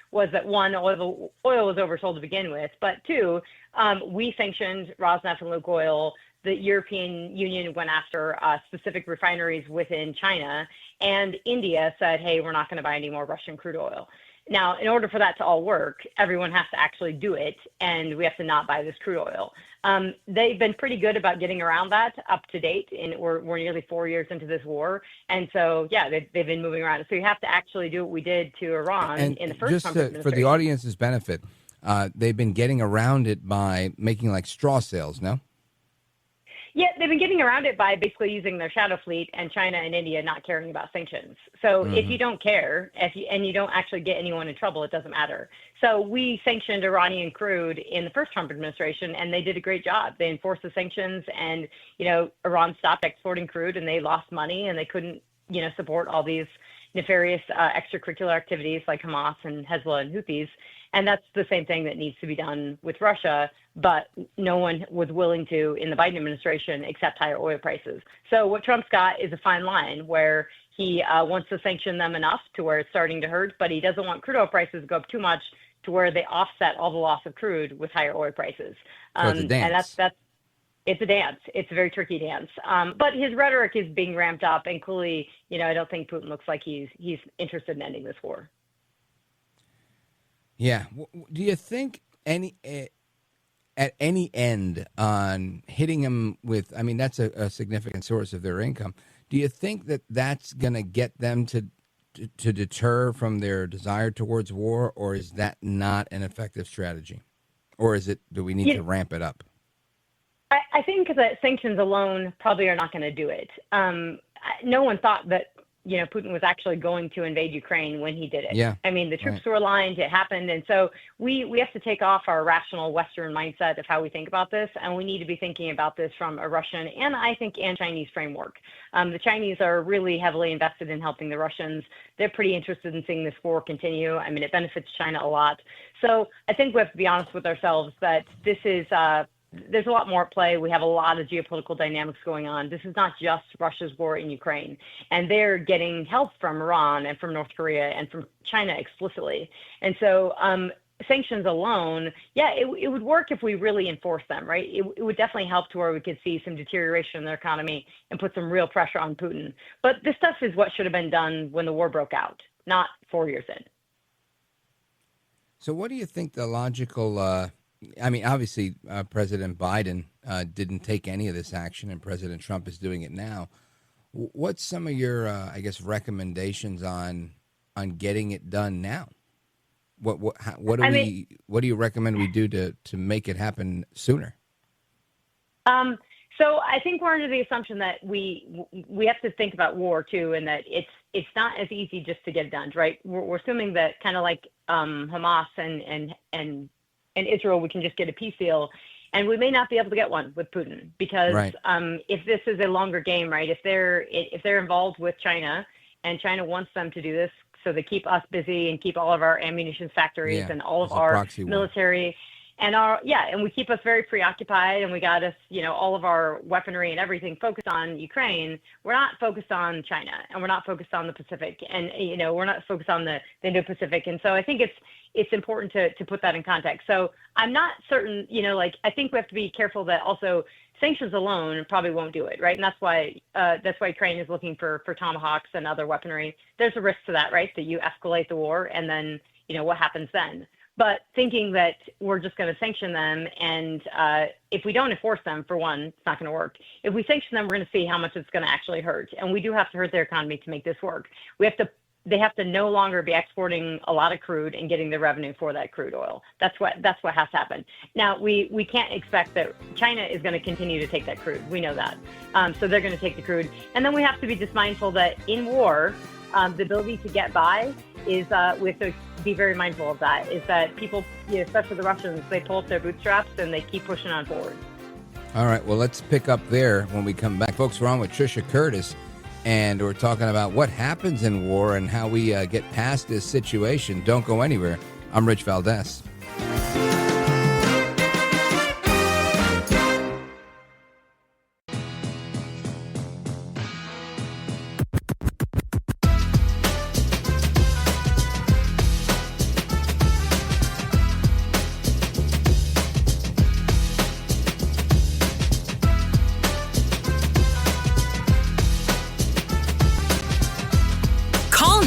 was that one, oil was oversold to begin with, but two, we sanctioned Rosneft and Lukoil. The European Union went after specific refineries within China, and India said, hey, we're not going to buy any more Russian crude oil. Now, in order for that to all work, everyone has to actually do it, and we have to not buy this crude oil. They've been pretty good about getting around that up to date, and we're nearly 4 years into this war. And so, yeah, they've been moving around. So you have to actually do what we did to Iran in the first Trump administration. For the audience's benefit, they've been getting around it by making like straw sales, no? Yeah, they've been getting around it by basically using their shadow fleet and China and India not caring about sanctions. So if you don't care, and you don't actually get anyone in trouble, it doesn't matter. So we sanctioned Iranian crude in the first Trump administration, and they did a great job. They enforced the sanctions, and Iran stopped exporting crude, and they lost money, and they couldn't support all these nefarious extracurricular activities like Hamas and Hezbollah and Houthis. And that's the same thing that needs to be done with Russia, but no one was willing to, in the Biden administration, accept higher oil prices. So what Trump's got is a fine line where he wants to sanction them enough to where it's starting to hurt, but he doesn't want crude oil prices to go up too much to where they offset all the loss of crude with higher oil prices. So it's a dance. And it's a dance. It's a very tricky dance. But his rhetoric is being ramped up, and clearly, I don't think Putin looks like he's interested in ending this war. Yeah. Do you think at any end on hitting them with, I mean, that's a significant source of their income. Do you think that that's going to get them to deter from their desire towards war, or is that not an effective strategy? Or do we need to ramp it up? I think that sanctions alone probably are not going to do it. No one thought that Putin was actually going to invade Ukraine when he did it. Yeah, I mean, the troops were aligned, it happened. And so we have to take off our rational Western mindset of how we think about this. And we need to be thinking about this from a Russian and Chinese framework. The Chinese are really heavily invested in helping the Russians. They're pretty interested in seeing this war continue. I mean, it benefits China a lot. So I think we have to be honest with ourselves that this is, there's a lot more at play. We have a lot of geopolitical dynamics going on. This is not just Russia's war in Ukraine. And they're getting help from Iran and from North Korea and from China explicitly. And so sanctions alone, it would work if we really enforce them, right? It would definitely help to where we could see some deterioration in their economy and put some real pressure on Putin. But this stuff is what should have been done when the war broke out, not 4 years in. So what do you think the logical... I mean, obviously, President Biden didn't take any of this action, and President Trump is doing it now. What's some of your, recommendations on getting it done now? What do you recommend we do to make it happen sooner? So I think we're under the assumption that we have to think about war too, and that it's not as easy just to get it done, right? We're assuming that kind of like Hamas and Israel, we can just get a peace deal, and we may not be able to get one with Putin because if this is a longer game, right? If they're involved with China, and China wants them to do this, so they keep us busy and keep all of our ammunition factories and all of our military and we keep us very preoccupied, and we got us, all of our weaponry and everything focused on Ukraine. We're not focused on China, and we're not focused on the Pacific, and we're not focused on the Indo-Pacific. And so I think it's important to put that in context. So I'm not certain, I think we have to be careful that also sanctions alone probably won't do it, right? And that's why Ukraine is looking for Tomahawks and other weaponry. There's a risk to that, right? That you escalate the war, and then what happens then? But thinking that we're just going to sanction them, and if we don't enforce them, for one, it's not going to work. If we sanction them, we're going to see how much it's going to actually hurt, and we do have to hurt their economy to make this work. They have to no longer be exporting a lot of crude and getting the revenue for that crude oil. That's what has to happen. Now, we can't expect that China is going to continue to take that crude. We know that. So they're going to take the crude. And then we have to be just mindful that in war, the ability to get by is, we have to be very mindful of that, is that people, especially the Russians, they pull up their bootstraps and they keep pushing on forward. All right, well, let's pick up there when we come back. Folks, we're on with Trisha Curtis, and we're talking about what happens in war and how we get past this situation. Don't go anywhere. I'm Rich Valdés.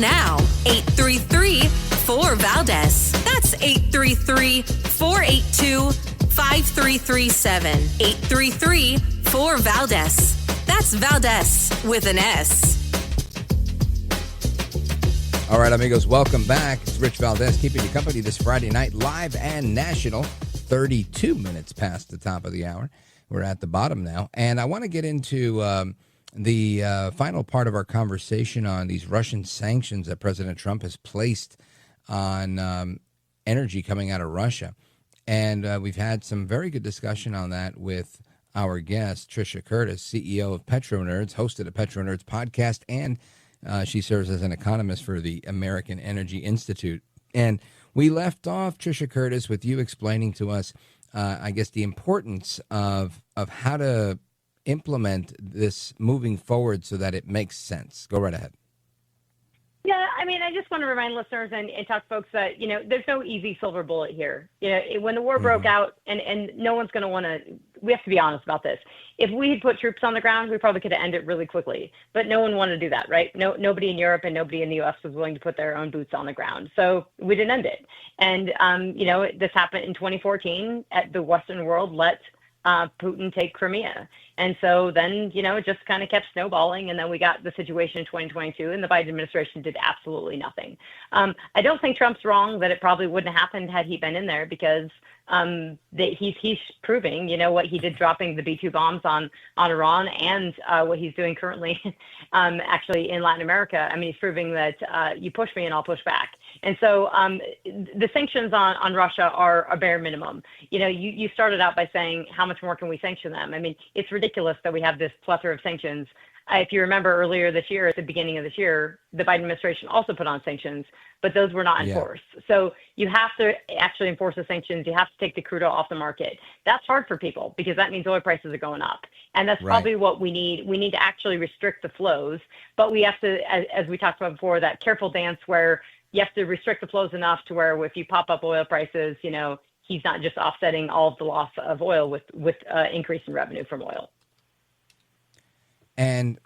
Now, 833-4VALDEZ. That's 833-482-5337. 833-4VALDEZ. That's Valdez with an S. All right, amigos, welcome back. It's Rich Valdés keeping you company this Friday night, live and national, 32 minutes past the top of the hour. We're at the bottom now, and I want to get into the final part of our conversation on these Russian sanctions that President Trump has placed on energy coming out of Russia. And we've had some very good discussion on that with our guest, Trisha Curtis, CEO of PetroNerds, host of the PetroNerds podcast, and She serves as an economist for the American Energy Institute. And we left off, Trisha Curtis, with you explaining to us, I guess, the importance of how to implement this moving forward so that it makes sense. Go right ahead. Yeah, I mean, I just want to remind listeners and talk to folks that, there's no easy silver bullet here. When the war broke out, and no one's going to want to, we have to be honest about this. If we had put troops on the ground, we probably could have ended it really quickly. But no one wanted to do that, right? Nobody in Europe and nobody in the U.S. was willing to put their own boots on the ground. So we didn't end it. And, this happened in 2014. The Western world let Putin take Crimea. And so then, it just kind of kept snowballing. And then we got the situation in 2022, and the Biden administration did absolutely nothing. I don't think Trump's wrong that it probably wouldn't have happened had he been in there, because he's proving, what he did dropping the B-2 bombs on Iran, and what he's doing currently actually in Latin America. I mean, he's proving that you push me and I'll push back. And so the sanctions on Russia are a bare minimum. You started out by saying, how much more can we sanction them? I mean, it's ridiculous that we have this plethora of sanctions. If you remember earlier this year, at the beginning of this year, the Biden administration also put on sanctions, but those were not enforced. So you have to actually enforce the sanctions. You have to take the crude oil off the market. That's hard for people, because that means oil prices are going up. And that's probably what we need. We need to actually restrict the flows, but we have to, as we talked about before, that careful dance where you have to restrict the flows enough to where if you pop up oil prices, he's not just offsetting all of the loss of oil with increase in revenue from oil. And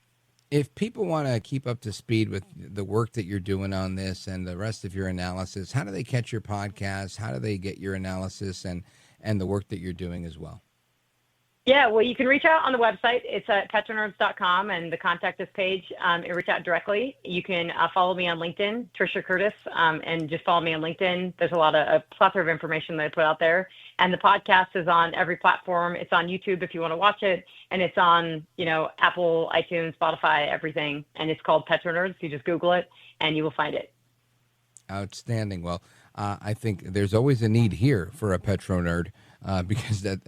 if people want to keep up to speed with the work that you're doing on this and the rest of your analysis, how do they catch your podcast? How do they get your analysis and the work that you're doing as well? Yeah, well, you can reach out on the website. It's at PetroNerds.com, and the contact us page, and reach out directly. You can follow me on LinkedIn, Trisha Curtis, and just follow me on LinkedIn. There's a plethora of information that I put out there. And the podcast is on every platform. It's on YouTube if you want to watch it, and it's on, Apple, iTunes, Spotify, everything. And it's called PetroNerds. You just Google it, and you will find it. Outstanding. Well, I think there's always a need here for a Petro nerd. Because that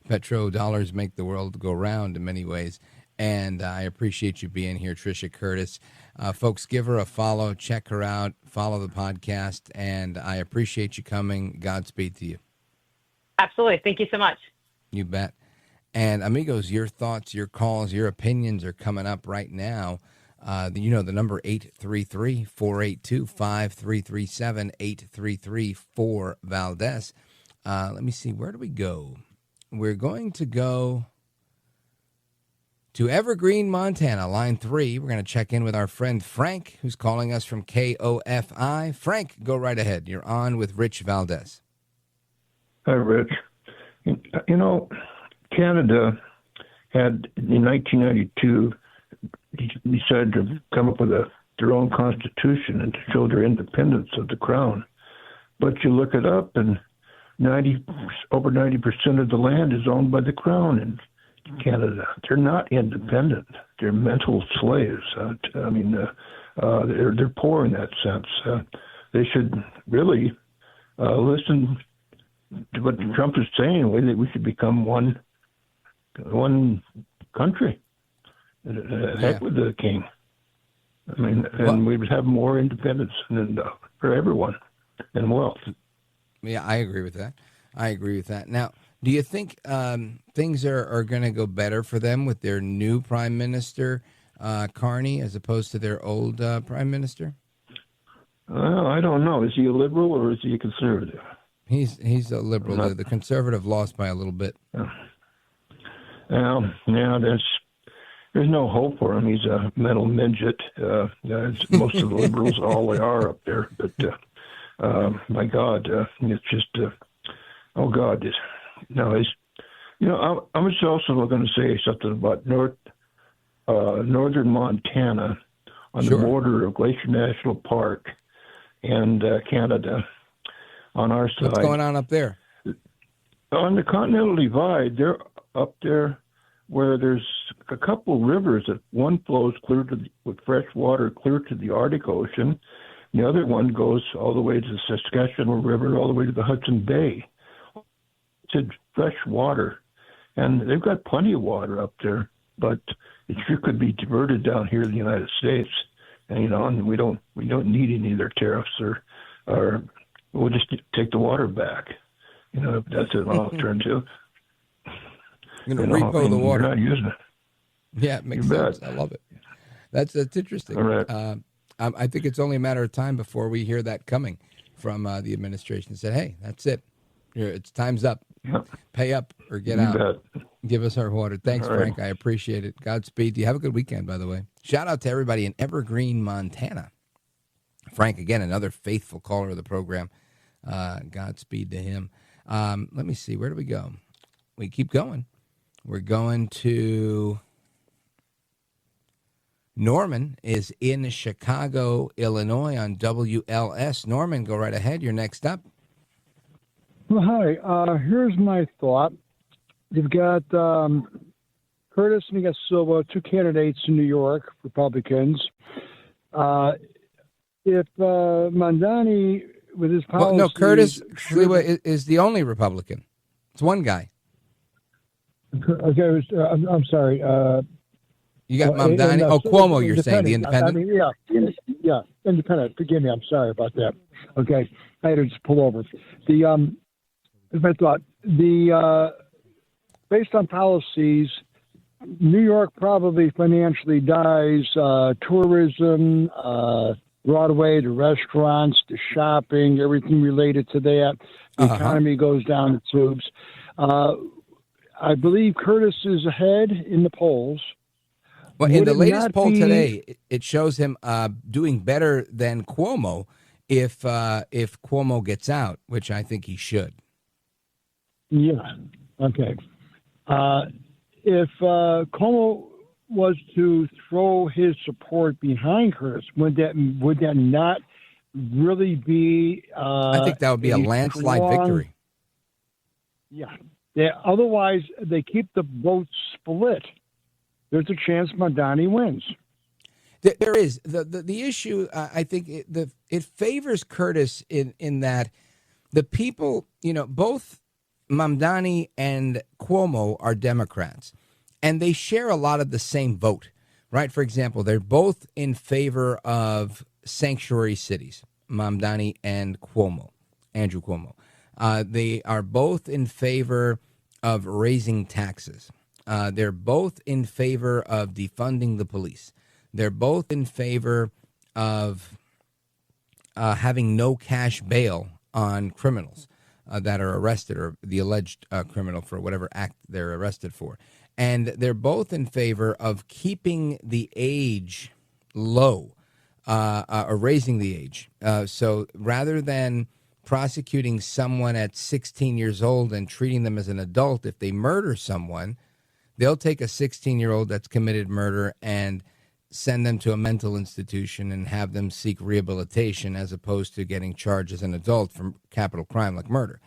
petro dollars make the world go round in many ways. And I appreciate you being here, Trisha Curtis. Folks, give her a follow, check her out, follow the podcast, and I appreciate you coming. Godspeed to you. Absolutely. Thank you so much. You bet. And amigos, your thoughts, your calls, your opinions are coming up right now. The number 833-482-5337, 833-4-Valdés. Let me see. Where do we go? We're going to go to Evergreen, Montana, line 3. We're going to check in with our friend Frank, who's calling us from KOFI. Frank, go right ahead. You're on with Rich Valdés. Hi, Rich. Canada had, in 1992, decided to come up with their own constitution and to show their independence of the crown. But you look it up, and over 90% of the land is owned by the crown in Canada. They're not independent. They're mental slaves. They're poor in that sense. They should really listen to what Trump is saying, that we should become one country. Heck with the king. And we would have more independence for everyone and wealth. Yeah, I agree with that. Now, do you think things are going to go better for them with their new prime minister, Carney, as opposed to their old prime minister? I don't know. Is he a liberal or is he a conservative? He's a liberal. The conservative lost by a little bit. Well, there's no hope for him. He's a mental midget. Most of the liberals, all they are up there. But my God, it's just, oh God. I was also going to say something about northern Montana on the border of Glacier National Park and Canada on our side. What's going on up there? On the Continental Divide, they're up there where there's a couple rivers that one flows with fresh water clear to the Arctic Ocean. The other one goes all the way to the Saskatchewan River, all the way to the Hudson Bay. It's fresh water. And they've got plenty of water up there, but it sure could be diverted down here in the United States and and we don't need any of their tariffs, or we'll just take the water back. If that's an alternative. You're going to repo the water. You're not using it. Yeah, it makes sense. I love it. That's interesting. All right. I think it's only a matter of time before we hear that coming from the administration. Said, hey, that's it. It's time's up. Yep. Pay up or get You out. bet. Give us our water. Thanks, All right. Frank. I appreciate it. Godspeed. You have a good weekend, by the way. Shout out to everybody in Evergreen, Montana. Frank, again, another faithful caller of the program. Godspeed to him. Let me see. Where do we go? We keep going. We're going to Norman is in Chicago, Illinois on WLS. Norman, go right ahead. You're next up. Well, hi. Here's my thought. You've got Curtis and you got Silva, two candidates in New York, Republicans. If Mamdani, with his policy... Well, no, Curtis Sliwa is the only Republican. It's one guy. Okay, I'm sorry. You got Mamdani. Cuomo, you're saying, the independent? I mean, yeah, independent. Forgive me, I'm sorry about that. Okay, I had to just pull over. Here's my thought. Based on policies, New York probably financially dies. Tourism, Broadway, the restaurants, the shopping, everything related to that. The economy goes down the tubes. I believe Curtis is ahead in the polls. Well, in the latest poll today, it shows him doing better than Cuomo if Cuomo gets out, which I think he should. Yeah. Okay. If Cuomo was to throw his support behind Curtis, would that not really be? I think that would be a landslide victory. Yeah. Otherwise, they keep the vote split. There's a chance Mamdani wins. There is the issue. I think it favors Curtis in that the people, both Mamdani and Cuomo are Democrats, and they share a lot of the same vote, right? For example, they're both in favor of sanctuary cities, Mamdani and Cuomo, Andrew Cuomo. They are both in favor of raising taxes. They're both in favor of defunding the police. They're both in favor of having no cash bail on criminals that are arrested, or the alleged criminal for whatever act they're arrested for. And they're both in favor of keeping the age low, or raising the age. So rather than prosecuting someone at 16 years old and treating them as an adult, if they murder someone, they'll take a 16-year-old that's committed murder and send them to a mental institution and have them seek rehabilitation, as opposed to getting charged as an adult for capital crime like murder.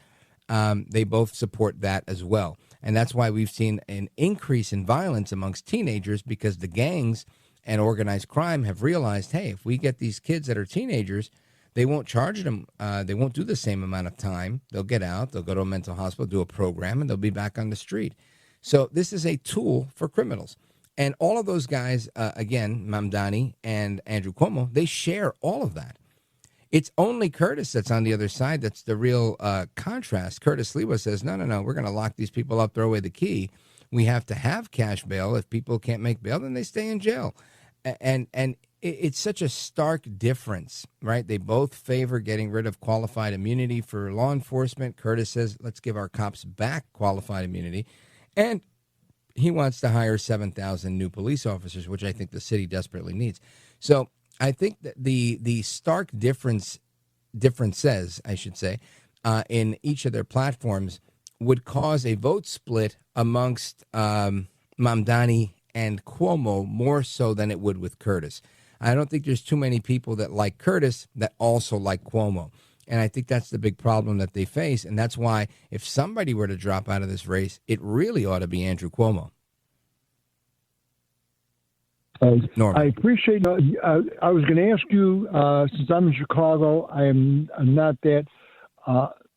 They both support that as well. And that's why we've seen an increase in violence amongst teenagers, because the gangs and organized crime have realized, hey, if we get these kids that are teenagers, they won't charge them. They won't do the same amount of time. They'll get out. They'll go to a mental hospital, do a program, and they'll be back on the street. So this is a tool for criminals. And all of those guys, again, Mamdani and Andrew Cuomo, they share all of that. It's only Curtis that's on the other side that's the real contrast. Curtis Sliwa says, no, we're going to lock these people up, throw away the key. We have to have cash bail. If people can't make bail, then they stay in jail. And it's such a stark difference, right? They both favor getting rid of qualified immunity for law enforcement. Curtis says, let's give our cops back qualified immunity. And he wants to hire 7,000 new police officers, which I think the city desperately needs. So I think that the stark differences, I should say, in each of their platforms would cause a vote split amongst Mamdani and Cuomo more so than it would with Curtis. I don't think there's too many people that like Curtis that also like Cuomo. And I think that's the big problem that they face. And that's why if somebody were to drop out of this race, it really ought to be Andrew Cuomo. I appreciate. I was going to ask you, since I'm in Chicago, I'm not that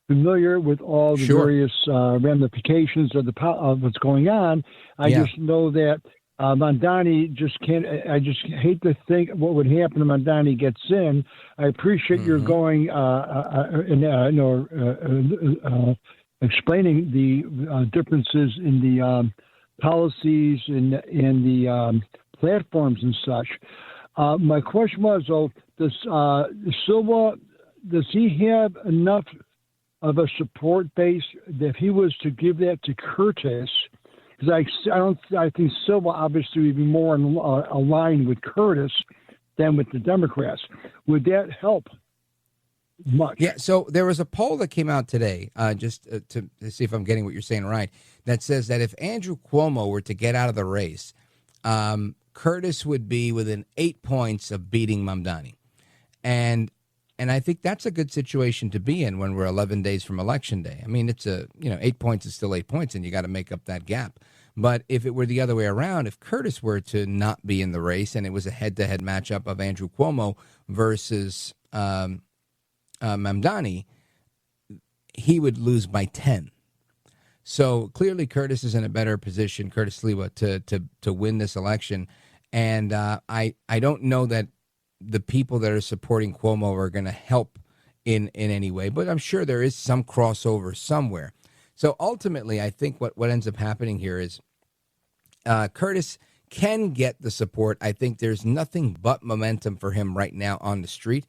familiar with all the various ramifications of what's going on. I just know that Mamdani just can't. I just hate to think what would happen if Mamdani gets in. I appreciate your going explaining the differences in the policies and the platforms and such. My question was, though, does Silva, does he have enough of a support base that if he was to give that to Curtis? Because I think Silva obviously would be more aligned with Curtis than with the Democrats. Would that help much? Yeah, so there was a poll that came out today, just to see if I'm getting what you're saying right, that says that if Andrew Cuomo were to get out of the race, Curtis would be within 8 points of beating Mamdani. And I think that's a good situation to be in when we're 11 days from Election Day. I mean, it's 8 points is still 8 points, and you got to make up that gap. But if it were the other way around, if Curtis were to not be in the race and it was a head-to-head matchup of Andrew Cuomo versus Mamdani, he would lose by 10. So clearly Curtis is in a better position, Curtis Sliwa, to win this election. And I don't know that the people that are supporting Cuomo are going to help in any way, but I'm sure there is some crossover somewhere. So ultimately, I think what ends up happening here is Curtis can get the support. I think there's nothing but momentum for him right now on the street.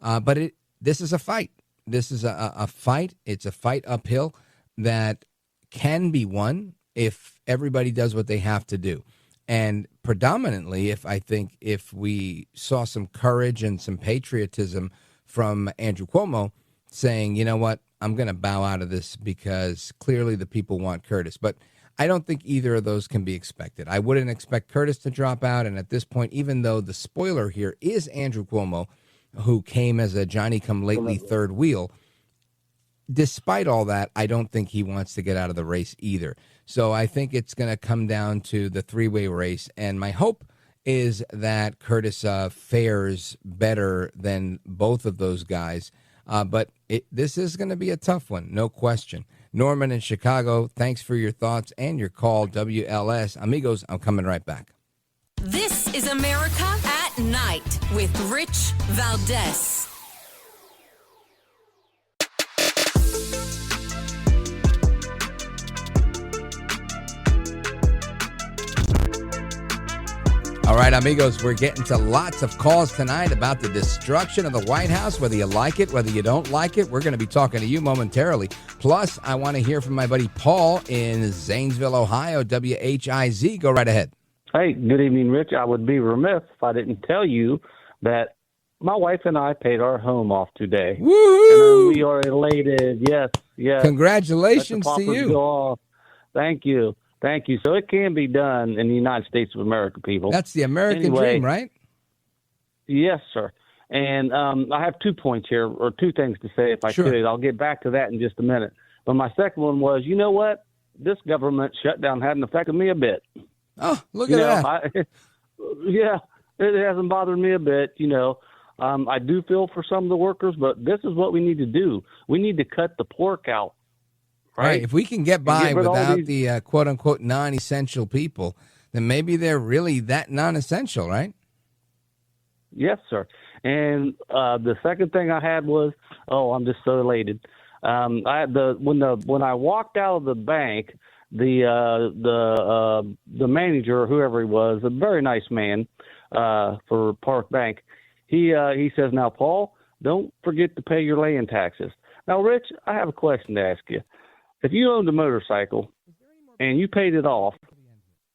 But this is a fight. This is a fight. It's a fight uphill that can be won if everybody does what they have to do. And predominantly, if we saw some courage and some patriotism from Andrew Cuomo saying, you know what, I'm going to bow out of this because clearly the people want Curtis. But I don't think either of those can be expected. I wouldn't expect Curtis to drop out. And at this point, even though the spoiler here is Andrew Cuomo, who came as a Johnny-come-lately third wheel, despite all that, I don't think he wants to get out of the race either. So I think it's going to come down to the three-way race. And my hope is that Curtis fares better than both of those guys. But this is going to be a tough one, no question. Norman in Chicago, thanks for your thoughts and your call, WLS. Amigos, I'm coming right back. This is America at Night with Rich Valdés. All right, amigos, we're getting to lots of calls tonight about the destruction of the White House, whether you like it, whether you don't like it. We're going to be talking to you momentarily. Plus, I want to hear from my buddy Paul in Zanesville, Ohio, WHIZ. Go right ahead. Hey, good evening, Rich. I would be remiss if I didn't tell you that my wife and I paid our home off today. Woo-hoo! And we are elated. Yes. Congratulations to you. Thank you. Thank you. So it can be done in the United States of America, people. That's the American dream, right? Yes, sir. And I have 2 points here, or two things to say if I could. I'll get back to that in just a minute. But my second one was, you know what? This government shutdown hadn't affected me a bit. Oh, look at that. It hasn't bothered me a bit. I do feel for some of the workers, but this is what we need to do. We need to cut the pork out. Right. If we can get by without the quote unquote non-essential people, then maybe they're really that non-essential, right? Yes, sir. And the second thing I had was, I'm just so elated. When I walked out of the bank, the manager, or whoever he was, a very nice man for Park Bank, he says, "Now, Paul, don't forget to pay your land taxes." Now, Rich, I have a question to ask you. If you owned a motorcycle and you paid it off,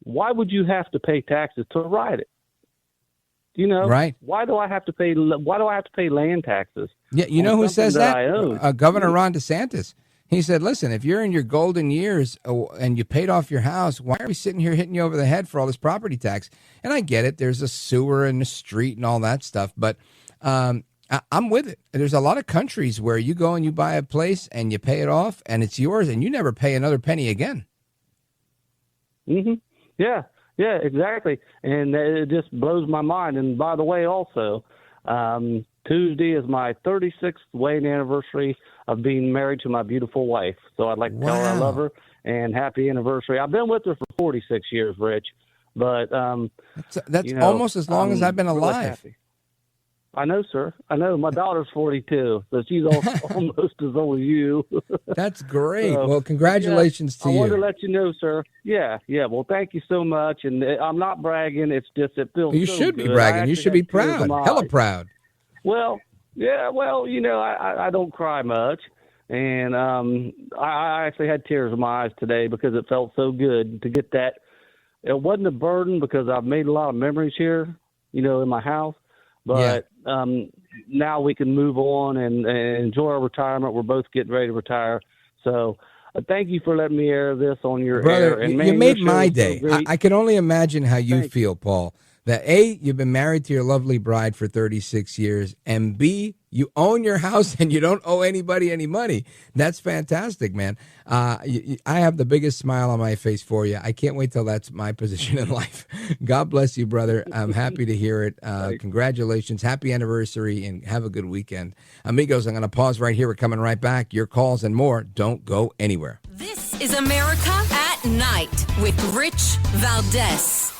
why would you have to pay taxes to ride it? Right? Why do I have to pay land taxes? Yeah, you know who says that? Governor Mm-hmm. Ron DeSantis. He said, "Listen, if you're in your golden years and you paid off your house, why are we sitting here hitting you over the head for all this property tax?" And I get it. There's a sewer and a street and all that stuff, but I'm with it. There's a lot of countries where you go and you buy a place and you pay it off and it's yours and you never pay another penny again. Mm-hmm. Yeah, exactly. And it just blows my mind. And by the way, also, Tuesday is my 36th wedding anniversary of being married to my beautiful wife. So I'd like to tell her I love her and happy anniversary. I've been with her for 46 years, Rich. But that's almost as long as I've been alive. Really I know, sir. I know. My daughter's 42, so she's almost as old as you. That's great. Well, congratulations to you. I wanted to let you know, sir. Yeah. Well, thank you so much. And I'm not bragging. It's just it feels. You so should be good. bragging. You should be proud. Hella proud. Well, yeah. Well, I don't cry much, and I actually had tears in my eyes today because it felt so good to get that. It wasn't a burden because I've made a lot of memories here, in my house. But now we can move on and enjoy our retirement. We're both getting ready to retire. So thank you for letting me air this on your Brother, air. And you made my day. I can only imagine how you feel, Paul, that A, you've been married to your lovely bride for 36 years, and B, you own your house and you don't owe anybody any money. That's fantastic, man. I have the biggest smile on my face for you. I can't wait till that's my position in life. God bless you, brother. I'm happy to hear it. Congratulations. Happy anniversary, and have a good weekend. Amigos, I'm going to pause right here. We're coming right back. Your calls and more. Don't go anywhere. This is America at Night with Rich Valdés.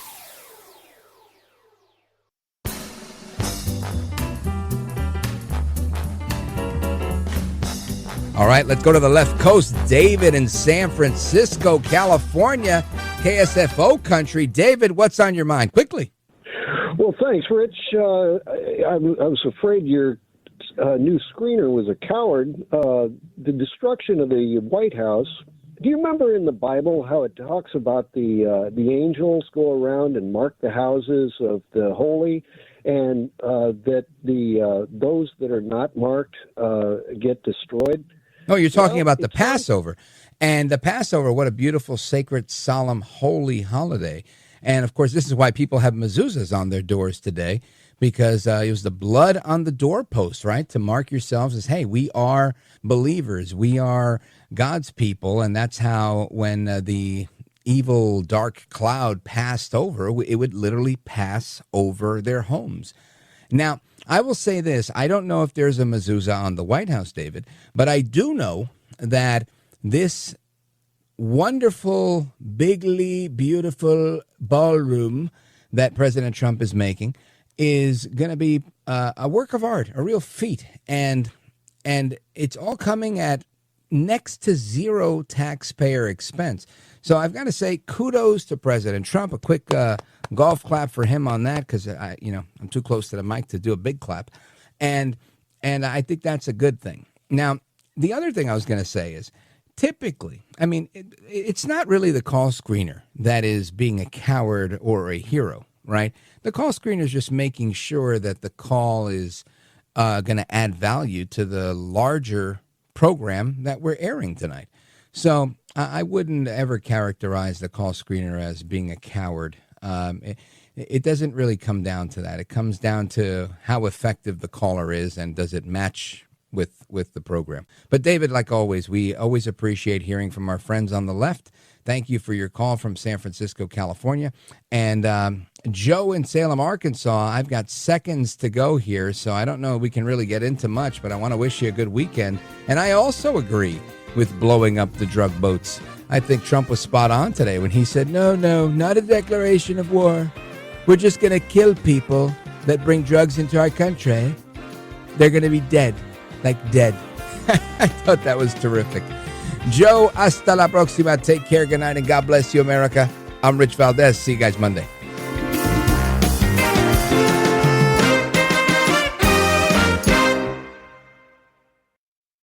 All right, let's go to the left coast. David in San Francisco, California, KSFO country. David, what's on your mind? Quickly. Well, thanks, Rich. I was afraid your new screener was a coward. The destruction of the White House. Do you remember in the Bible how it talks about the angels go around and mark the houses of the holy, and that those that are not marked get destroyed? Oh, you're talking about the Passover. And the Passover, what a beautiful, sacred, solemn, holy holiday. And, of course, this is why people have mezuzahs on their doors today, because it was the blood on the doorpost, right, to mark yourselves as, hey, we are believers. We are God's people. And that's how when the evil, dark cloud passed over, it would literally pass over their homes. Now, I will say this. I don't know if there's a mezuzah on the White House, David, but I do know that this wonderful, bigly, beautiful ballroom that President Trump is making is going to be a work of art, a real feat. And it's all coming at next to zero taxpayer expense. So I've got to say kudos to President Trump. A quick golf clap for him on that, because I'm too close to the mic to do a big clap, and I think that's a good thing. Now, the other thing I was going to say is, typically, I mean, it's not really the call screener that is being a coward or a hero, right? The call screener is just making sure that the call is going to add value to the larger program that we're airing tonight. So I wouldn't ever characterize the call screener as being a coward. It doesn't really come down to that. It comes down to how effective the caller is and does it match with the program. But David, like always, we always appreciate hearing from our friends on the left. Thank you for your call from San Francisco, California. And Joe in Salem, Arkansas, I've got seconds to go here, so I don't know if we can really get into much, but I want to wish you a good weekend. And I also agree with blowing up the drug boats. I think Trump was spot on today when he said, no, not a declaration of war. We're just going to kill people that bring drugs into our country. They're going to be dead, like dead. I thought that was terrific. Joe, hasta la próxima. Take care. Good night, and God bless you, America. I'm Rich Valdés. See you guys Monday.